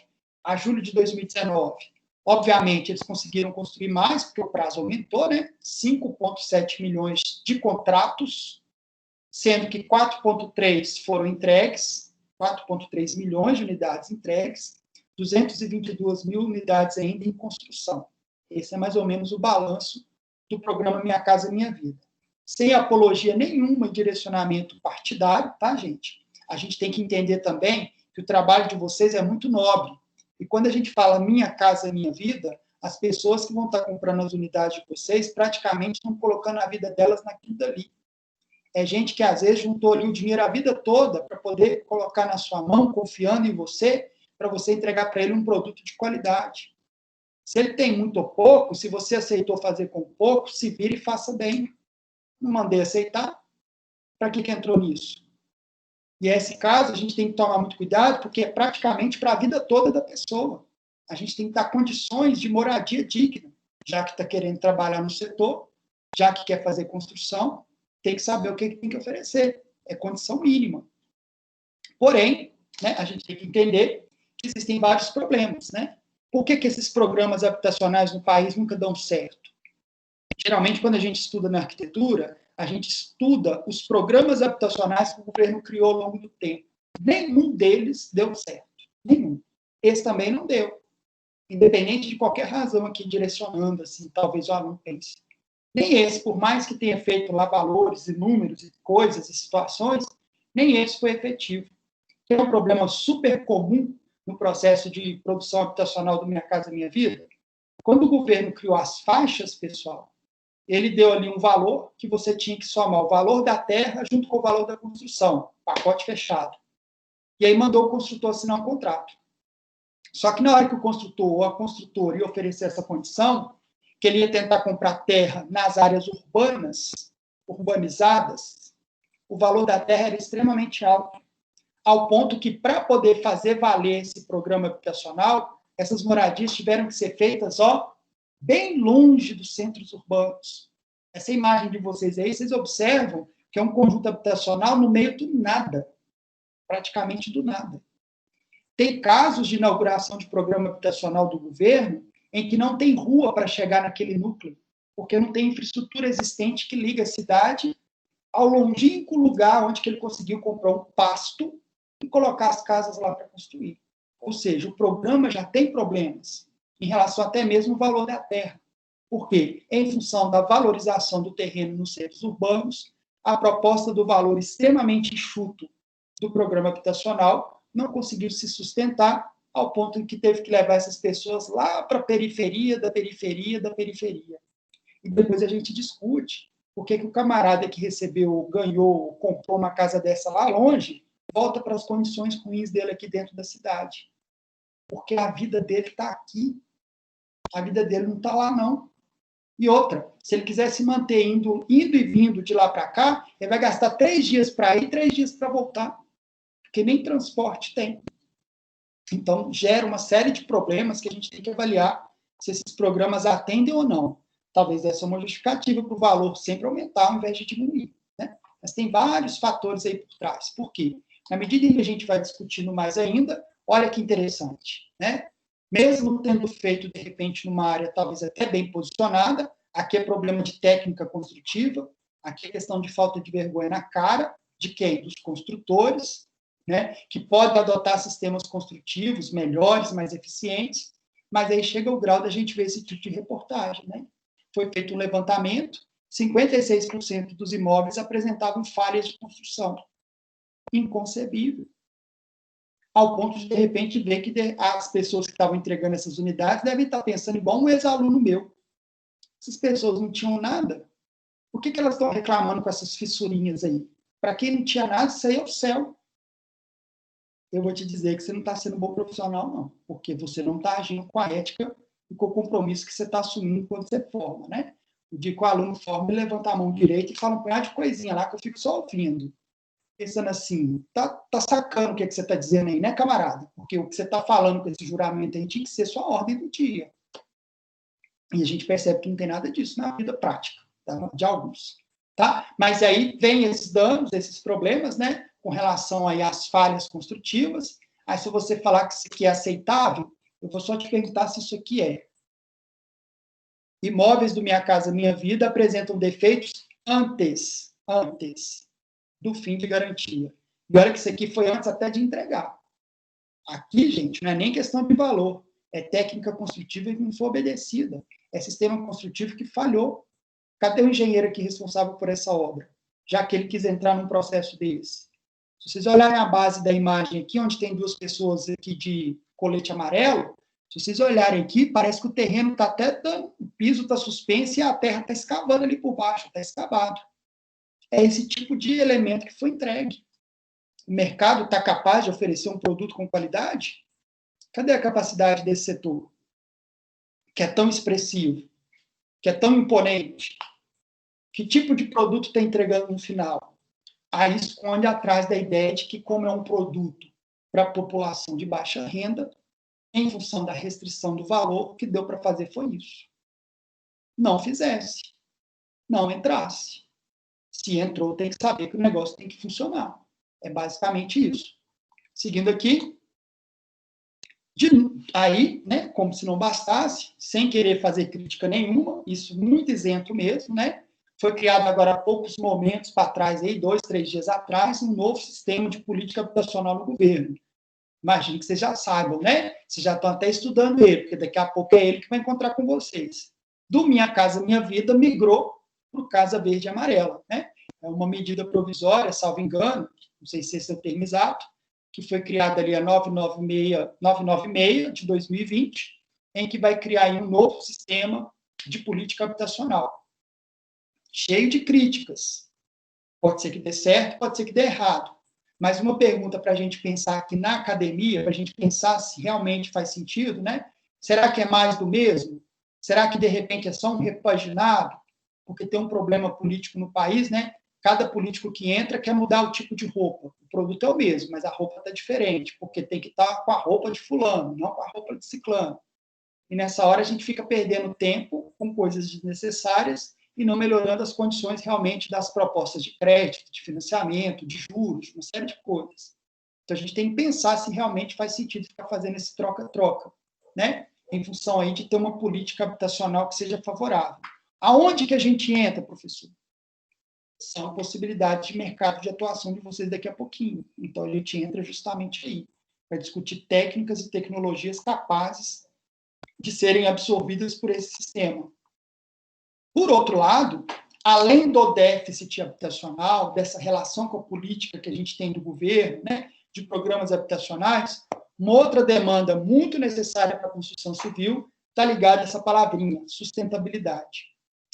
a julho de 2019, obviamente, eles conseguiram construir mais, porque o prazo aumentou, né? 5,7 milhões de contratos, sendo que 4,3 foram entregues, 4,3 milhões de unidades entregues, 222 mil unidades ainda em construção. Esse é mais ou menos o balanço do programa Minha Casa Minha Vida. Sem apologia nenhuma e direcionamento partidário, tá, gente? A gente tem que entender também que o trabalho de vocês é muito nobre. E quando a gente fala Minha Casa Minha Vida, as pessoas que vão estar comprando as unidades de vocês praticamente estão colocando a vida delas naquilo dali. É gente que, às vezes, juntou ali o dinheiro a vida toda para poder colocar na sua mão, confiando em você, para você entregar para ele um produto de qualidade. Se ele tem muito ou pouco, se você aceitou fazer com pouco, se vire e faça bem. Não mandei aceitar. Para que entrou nisso? E nesse caso, a gente tem que tomar muito cuidado, porque é praticamente para a vida toda da pessoa. A gente tem que dar condições de moradia digna, já que está querendo trabalhar no setor, já que quer fazer construção, tem que saber o que tem que oferecer. É condição mínima. Porém, né, a gente tem que entender que existem vários problemas, né? Por que esses programas habitacionais no país nunca dão certo? Geralmente, quando a gente estuda na arquitetura, a gente estuda os programas habitacionais que o governo criou ao longo do tempo. Nenhum deles deu certo. Nenhum. Esse também não deu. Independente de qualquer razão aqui direcionando, assim, talvez o aluno pense. Nem esse, por mais que tenha feito lá valores e números e coisas e situações, nem esse foi efetivo. É um problema super comum no processo de produção habitacional do Minha Casa Minha Vida? Quando o governo criou as faixas, pessoal, ele deu ali um valor que você tinha que somar o valor da terra junto com o valor da construção, pacote fechado. E aí mandou o construtor assinar um contrato. Só que na hora que o construtor ou a construtora ia oferecer essa condição, que ele ia tentar comprar terra nas áreas urbanizadas, o valor da terra era extremamente alto, ao ponto que, para poder fazer valer esse programa habitacional, essas moradias tiveram que ser feitas, bem longe dos centros urbanos. Essa imagem de vocês aí, vocês observam que é um conjunto habitacional no meio do nada, praticamente do nada. Tem casos de inauguração de programa habitacional do governo em que não tem rua para chegar naquele núcleo, porque não tem infraestrutura existente que liga a cidade ao longínquo lugar onde que ele conseguiu comprar um pasto e colocar as casas lá para construir. Ou seja, o programa já tem problemas em relação até mesmo ao valor da terra. Por quê? Em função da valorização do terreno nos centros urbanos, a proposta do valor extremamente enxuto do programa habitacional não conseguiu se sustentar ao ponto em que teve que levar essas pessoas lá para a periferia, da periferia, da periferia. E depois a gente discute por que o camarada que recebeu, ganhou, comprou uma casa dessa lá longe, volta para as condições ruins dele aqui dentro da cidade. Porque a vida dele está aqui. A vida dele não está lá, não. E outra, se ele quiser se manter indo e vindo de lá para cá, ele vai gastar 3 dias para ir, 3 dias para voltar. Porque nem transporte tem. Então, gera uma série de problemas que a gente tem que avaliar se esses programas atendem ou não. Talvez essa é uma justificativa para o valor sempre aumentar ao invés de diminuir. Né? Mas tem vários fatores aí por trás. Por quê? Na medida em que a gente vai discutindo mais ainda, olha que interessante. Né? Mesmo tendo feito, de repente, numa área talvez até bem posicionada, aqui é problema de técnica construtiva, aqui é questão de falta de vergonha na cara, de quem? Dos construtores, né, que podem adotar sistemas construtivos melhores, mais eficientes, mas aí chega o grau da gente ver esse tipo de reportagem. Né? Foi feito um levantamento, 56% dos imóveis apresentavam falhas de construção. Inconcebível. Ao ponto de repente, ver que as pessoas que estavam entregando essas unidades devem estar pensando igual um ex-aluno meu. Essas pessoas não tinham nada. Por que elas estão reclamando com essas fissurinhas aí? Para quem não tinha nada, isso aí é o céu. Eu vou te dizer que você não está sendo um bom profissional, não. Porque você não está agindo com a ética e com o compromisso que você está assumindo quando você forma, né? O dia que o aluno forma, ele levanta a mão direita e fala um punhado de coisinha lá que eu fico só ouvindo. Pensando assim, tá sacando o que você está dizendo aí, né, camarada? Porque o que você está falando com esse juramento aí tinha que ser sua ordem do dia. E a gente percebe que não tem nada disso na vida prática, tá? De alguns. Tá? Mas aí vem esses danos, esses problemas, né? Com relação aí às falhas construtivas. Aí, se você falar que isso aqui é aceitável, eu vou só te perguntar se isso aqui é. Imóveis do Minha Casa Minha Vida apresentam defeitos antes do fim de garantia. E olha que isso aqui foi antes até de entregar. Aqui, gente, não é nem questão de valor. É técnica construtiva que não foi obedecida. É sistema construtivo que falhou. Cadê o engenheiro aqui responsável por essa obra? Já que ele quis entrar num processo desse. Se vocês olharem a base da imagem aqui, onde tem 2 pessoas aqui de colete amarelo, se vocês olharem aqui, parece que o terreno está até dando, o piso está suspenso e a terra está escavando ali por baixo, está escavado. É esse tipo de elemento que foi entregue. O mercado está capaz de oferecer um produto com qualidade? Cadê a capacidade desse setor? Que é tão expressivo, que é tão imponente. Que tipo de produto está entregando no final? Aí esconde atrás da ideia de que, como é um produto para a população de baixa renda, em função da restrição do valor, o que deu para fazer foi isso. Não fizesse. Não entrasse. Se entrou, tem que saber que o negócio tem que funcionar. É basicamente isso. Seguindo aqui. Aí, né, como se não bastasse, sem querer fazer crítica nenhuma, isso muito isento mesmo, né? Foi criado agora há poucos momentos para trás, aí, 2, 3 dias atrás, um novo sistema de política habitacional no governo. Imagino que vocês já saibam, né? Vocês já estão até estudando ele, porque daqui a pouco é ele que vai encontrar com vocês. Do Minha Casa Minha Vida migrou para o Casa Verde e Amarela, né? É uma medida provisória, salvo engano, não sei se esse é o termo exato, que foi criada ali a 996 de 2020, em que vai criar aí um novo sistema de política habitacional, cheio de críticas. Pode ser que dê certo, pode ser que dê errado. Mas uma pergunta para a gente pensar aqui na academia, para a gente pensar se realmente faz sentido, né? Será que é mais do mesmo? Será que, de repente, é só um repaginado? Porque tem um problema político no país, né? Cada político que entra quer mudar o tipo de roupa. O produto é o mesmo, mas a roupa está diferente, porque tem que estar com a roupa de fulano, não com a roupa de ciclano. E nessa hora a gente fica perdendo tempo com coisas desnecessárias e não melhorando as condições realmente das propostas de crédito, de financiamento, de juros, uma série de coisas. Então a gente tem que pensar se realmente faz sentido ficar fazendo esse troca-troca, né? Em função aí de ter uma política habitacional que seja favorável. Aonde que a gente entra, professor? São possibilidades de mercado de atuação de vocês daqui a pouquinho. Então a gente entra justamente aí, para discutir técnicas e tecnologias capazes de serem absorvidas por esse sistema. Por outro lado, além do déficit habitacional, dessa relação com a política que a gente tem do governo, né, de programas habitacionais, uma outra demanda muito necessária para a construção civil está ligada a essa palavrinha, sustentabilidade.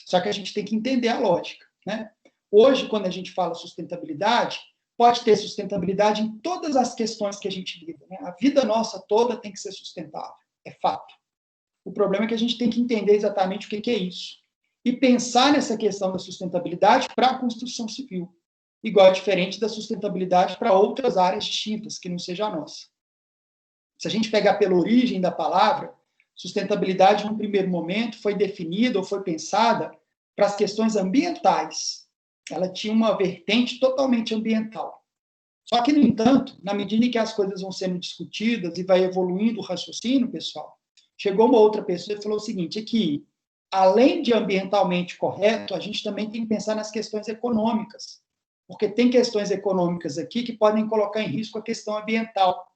Só que a gente tem que entender a lógica, né? Hoje, quando a gente fala sustentabilidade, pode ter sustentabilidade em todas as questões que a gente lida, né? A vida nossa toda tem que ser sustentável, é fato. O problema é que a gente tem que entender exatamente o que é isso. E pensar nessa questão da sustentabilidade para a construção civil. Igual é diferente da sustentabilidade para outras áreas distintas, que não seja a nossa. Se a gente pegar pela origem da palavra, sustentabilidade, num primeiro momento, foi definida ou foi pensada para as questões ambientais. Ela tinha uma vertente totalmente ambiental. Só que, no entanto, na medida em que as coisas vão sendo discutidas e vai evoluindo o raciocínio, pessoal, chegou uma outra pessoa e falou o seguinte, é que, além de ambientalmente correto, a gente também tem que pensar nas questões econômicas, porque tem questões econômicas aqui que podem colocar em risco a questão ambiental.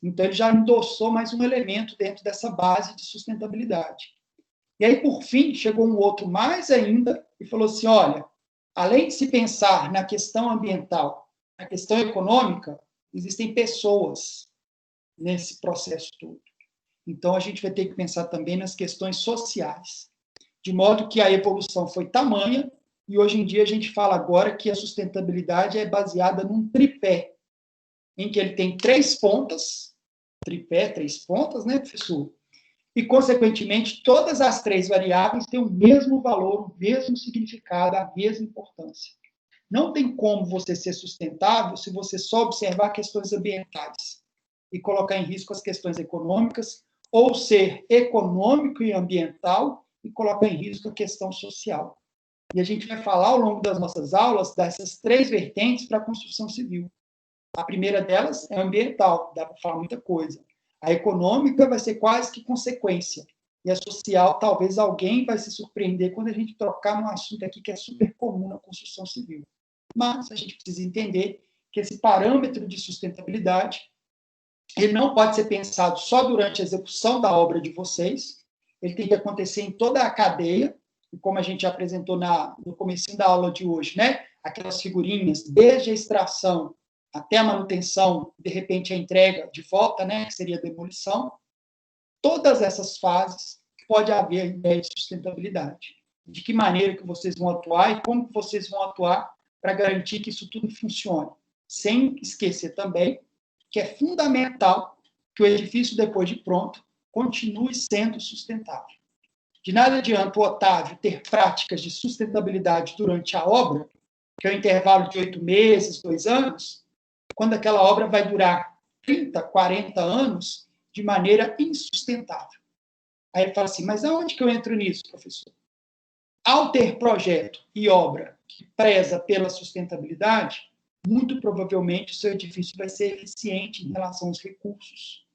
Então, ele já endossou mais um elemento dentro dessa base de sustentabilidade. E aí, por fim, chegou um outro mais ainda e falou assim, olha, além de se pensar na questão ambiental, na questão econômica, existem pessoas nesse processo todo. Então, a gente vai ter que pensar também nas questões sociais, de modo que a evolução foi tamanha, e hoje em dia a gente fala agora que a sustentabilidade é baseada num tripé, em que ele tem 3 pontas, tripé, 3 pontas, né, professor? E, consequentemente, todas as 3 variáveis têm o mesmo valor, o mesmo significado, a mesma importância. Não tem como você ser sustentável se você só observar questões ambientais e colocar em risco as questões econômicas, ou ser econômico e ambiental e colocar em risco a questão social. E a gente vai falar ao longo das nossas aulas dessas 3 vertentes para a construção civil. A primeira delas é ambiental, dá para falar muita coisa. A econômica vai ser quase que consequência. E a social, talvez alguém vai se surpreender quando a gente trocar num assunto aqui que é super comum na construção civil. Mas a gente precisa entender que esse parâmetro de sustentabilidade, ele não pode ser pensado só durante a execução da obra de vocês, ele tem que acontecer em toda a cadeia, e como a gente já apresentou no comecinho da aula de hoje, né? Aquelas figurinhas, desde a extração até a manutenção, de repente a entrega de volta, né, que seria a demolição, todas essas fases pode haver a ideia de sustentabilidade. De que maneira que vocês vão atuar e como que vocês vão atuar para garantir que isso tudo funcione. Sem esquecer também que é fundamental que o edifício, depois de pronto, continue sendo sustentável. De nada adianta o Otávio ter práticas de sustentabilidade durante a obra, que é um intervalo de 8 meses, 2 anos, quando aquela obra vai durar 30, 40 anos de maneira insustentável. Aí ele fala assim, mas aonde que eu entro nisso, professor? Ao ter projeto e obra que preza pela sustentabilidade, muito provavelmente o seu edifício vai ser eficiente em relação aos recursos.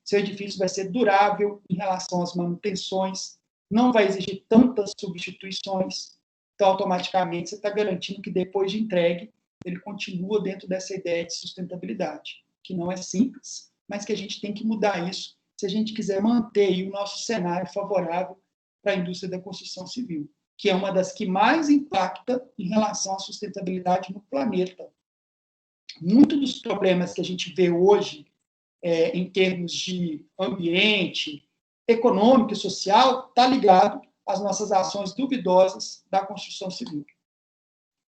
Seu edifício vai ser durável em relação às manutenções, não vai exigir tantas substituições, então automaticamente você está garantindo que depois de entregue, ele continua dentro dessa ideia de sustentabilidade, que não é simples, mas que a gente tem que mudar isso se a gente quiser manter aí o nosso cenário favorável para a indústria da construção civil, que é uma das que mais impacta em relação à sustentabilidade no planeta. Muitos dos problemas que a gente vê hoje, em termos de ambiente, econômico e social, está ligado às nossas ações duvidosas da construção civil.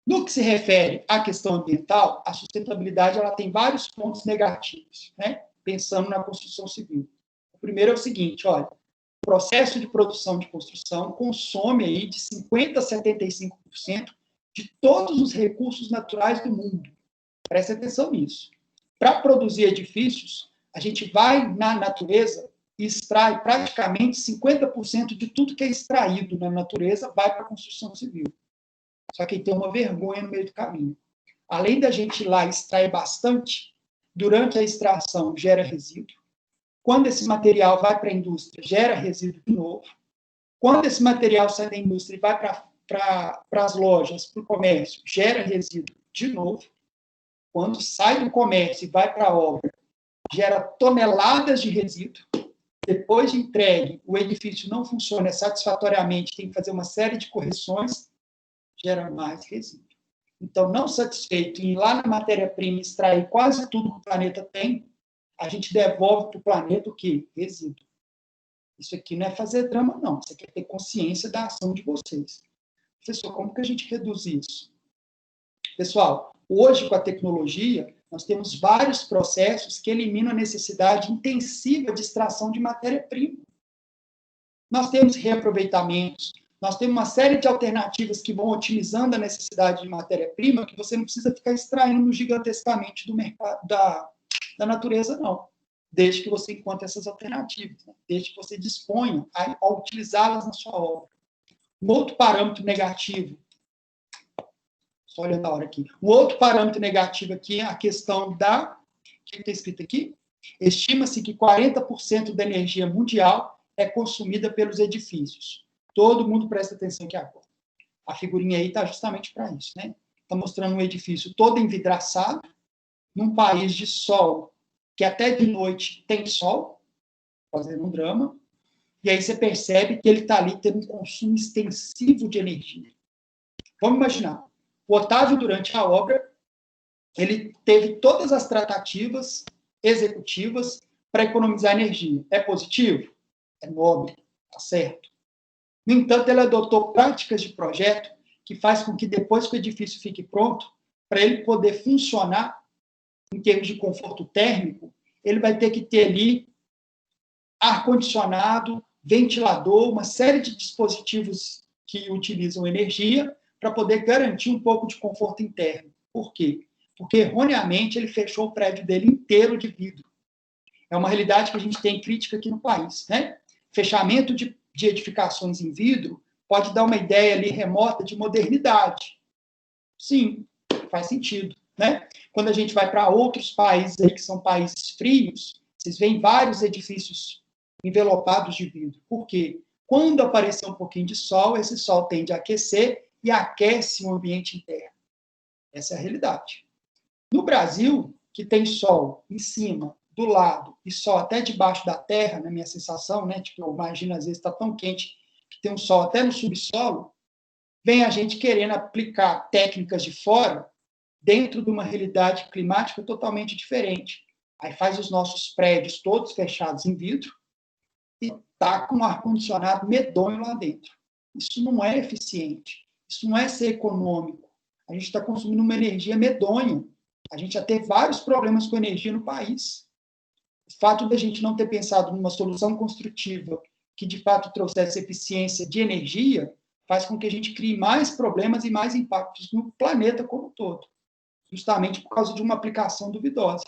No que se refere à questão ambiental, a sustentabilidade ela tem vários pontos negativos, né? Pensando na construção civil. O primeiro é o seguinte, olha, o processo de produção de construção consome aí de 50% a 75% de todos os recursos naturais do mundo. Preste atenção nisso. Para produzir edifícios, a gente vai na natureza e extrai praticamente 50% de tudo que é extraído na natureza vai para a construção civil. Só que tem uma vergonha no meio do caminho. Além da gente ir lá extrair bastante, durante a extração gera resíduo. Quando esse material vai para a indústria, gera resíduo de novo. Quando esse material sai da indústria e vai para as lojas, para o comércio, gera resíduo de novo. Quando sai do comércio e vai para a obra, gera toneladas de resíduo. Depois de entregue, o edifício não funciona satisfatoriamente, tem que fazer uma série de correções, gera mais resíduo. Então, não satisfeito em ir lá na matéria-prima extrair quase tudo que o planeta tem, a gente devolve para o planeta o quê? Resíduo. Isso aqui não é fazer drama, não. Isso aqui é ter consciência da ação de vocês. Professor, como que a gente reduz isso? Pessoal, hoje, com a tecnologia, nós temos vários processos que eliminam a necessidade intensiva de extração de matéria-prima. Nós temos reaproveitamentos, nós temos uma série de alternativas que vão otimizando a necessidade de matéria-prima, que você não precisa ficar extraindo gigantescamente do mercado, da natureza, não. Desde que você encontre essas alternativas, né? Desde que você disponha a utilizá-las na sua obra. Um outro parâmetro negativo, só olhando a hora aqui, um outro parâmetro negativo aqui é a questão da... O que está escrito aqui? Estima-se que 40% da energia mundial é consumida pelos edifícios. Todo mundo presta atenção aqui agora. A figurinha aí está justamente para isso, né? Está mostrando um edifício todo envidraçado, num país de sol, que até de noite tem sol, fazendo um drama, e aí você percebe que ele está ali tendo um consumo extensivo de energia. Vamos imaginar, o Otávio, durante a obra, ele teve todas as tratativas executivas para economizar energia. É positivo? É nobre, está certo. No entanto, ele adotou práticas de projeto que faz com que depois que o edifício fique pronto, para ele poder funcionar em termos de conforto térmico, ele vai ter que ter ali ar-condicionado, ventilador, uma série de dispositivos que utilizam energia para poder garantir um pouco de conforto interno. Por quê? Porque, erroneamente, ele fechou o prédio dele inteiro de vidro. É uma realidade que a gente tem crítica aqui no país, né? Fechamento de edificações em vidro pode dar uma ideia ali remota de modernidade. Sim, faz sentido, né? Quando a gente vai para outros países aí, que são países frios, vocês veem vários edifícios envelopados de vidro. Por quê? Quando aparecer um pouquinho de sol, esse sol tende a aquecer e aquece o ambiente interno. Essa é a realidade. No Brasil, que tem sol em cima, do lado, e sol até debaixo da terra, na minha sensação, né? Tipo, eu imagino, às vezes, está tão quente que tem um sol até no subsolo, vem a gente querendo aplicar técnicas de fora dentro de uma realidade climática totalmente diferente. Aí faz os nossos prédios todos fechados em vidro e tá com um ar-condicionado medonho lá dentro. Isso não é eficiente. Isso não é ser econômico. A gente está consumindo uma energia medonha. A gente já teve vários problemas com energia no país. O fato de a gente não ter pensado numa solução construtiva que, de fato, trouxesse eficiência de energia, faz com que a gente crie mais problemas e mais impactos no planeta como um todo, justamente por causa de uma aplicação duvidosa.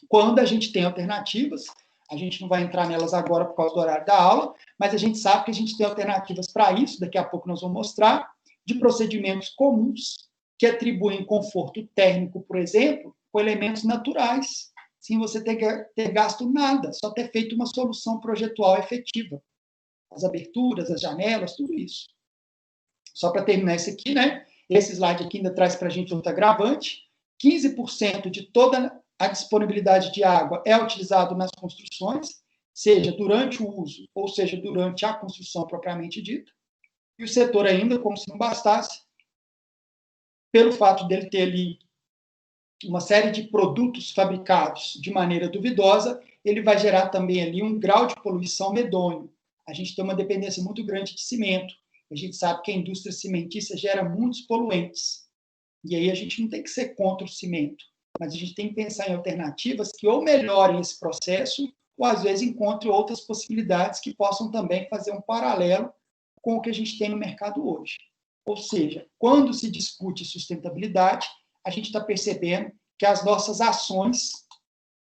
Quando a gente tem alternativas, a gente não vai entrar nelas agora por causa do horário da aula, mas a gente sabe que a gente tem alternativas para isso, daqui a pouco nós vamos mostrar, de procedimentos comuns que atribuem conforto térmico, por exemplo, com elementos naturais, sem você ter gasto nada, só ter feito uma solução projetual efetiva. As aberturas, as janelas, tudo isso. Só para terminar esse aqui, né? Esse slide aqui ainda traz para a gente outro agravante. 15% de toda a disponibilidade de água é utilizado nas construções, seja durante o uso, ou seja, durante a construção propriamente dita. E o setor ainda, como se não bastasse, pelo fato dele ter ali uma série de produtos fabricados de maneira duvidosa, ele vai gerar também ali um grau de poluição medonho. A gente tem uma dependência muito grande de cimento. A gente sabe que a indústria cimentícia gera muitos poluentes. E aí a gente não tem que ser contra o cimento, mas a gente tem que pensar em alternativas que ou melhorem esse processo, ou às vezes encontrem outras possibilidades que possam também fazer um paralelo com o que a gente tem no mercado hoje. Ou seja, quando se discute sustentabilidade, a gente está percebendo que as nossas ações,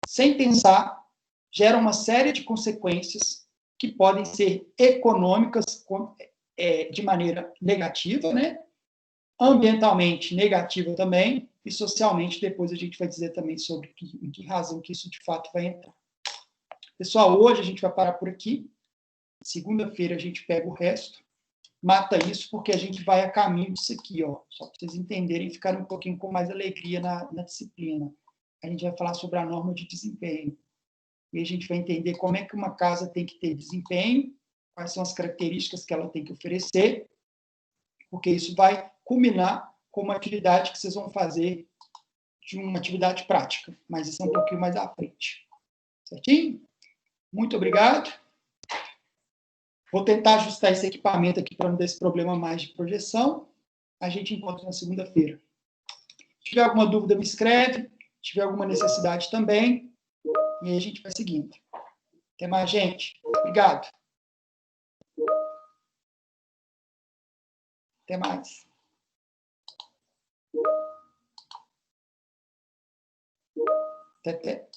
sem pensar, geram uma série de consequências que podem ser econômicas de maneira negativa, né? Ambientalmente negativa também, e socialmente depois a gente vai dizer também sobre em que razão que isso de fato vai entrar. Pessoal, hoje a gente vai parar por aqui. Segunda-feira a gente pega o resto. Mata isso, porque a gente vai a caminho disso aqui, ó. Só para vocês entenderem e ficarem um pouquinho com mais alegria na disciplina. A gente vai falar sobre a norma de desempenho. E a gente vai entender como é que uma casa tem que ter desempenho, quais são as características que ela tem que oferecer, porque isso vai culminar com uma atividade que vocês vão fazer de uma atividade prática. Mas isso é um pouquinho mais à frente. Certinho? Muito obrigado. Vou tentar ajustar esse equipamento aqui para não dar esse problema mais de projeção. A gente encontra na segunda-feira. Se tiver alguma dúvida, me escreve. Se tiver alguma necessidade também. E aí a gente vai seguindo. Até mais, gente. Obrigado. Até mais. Até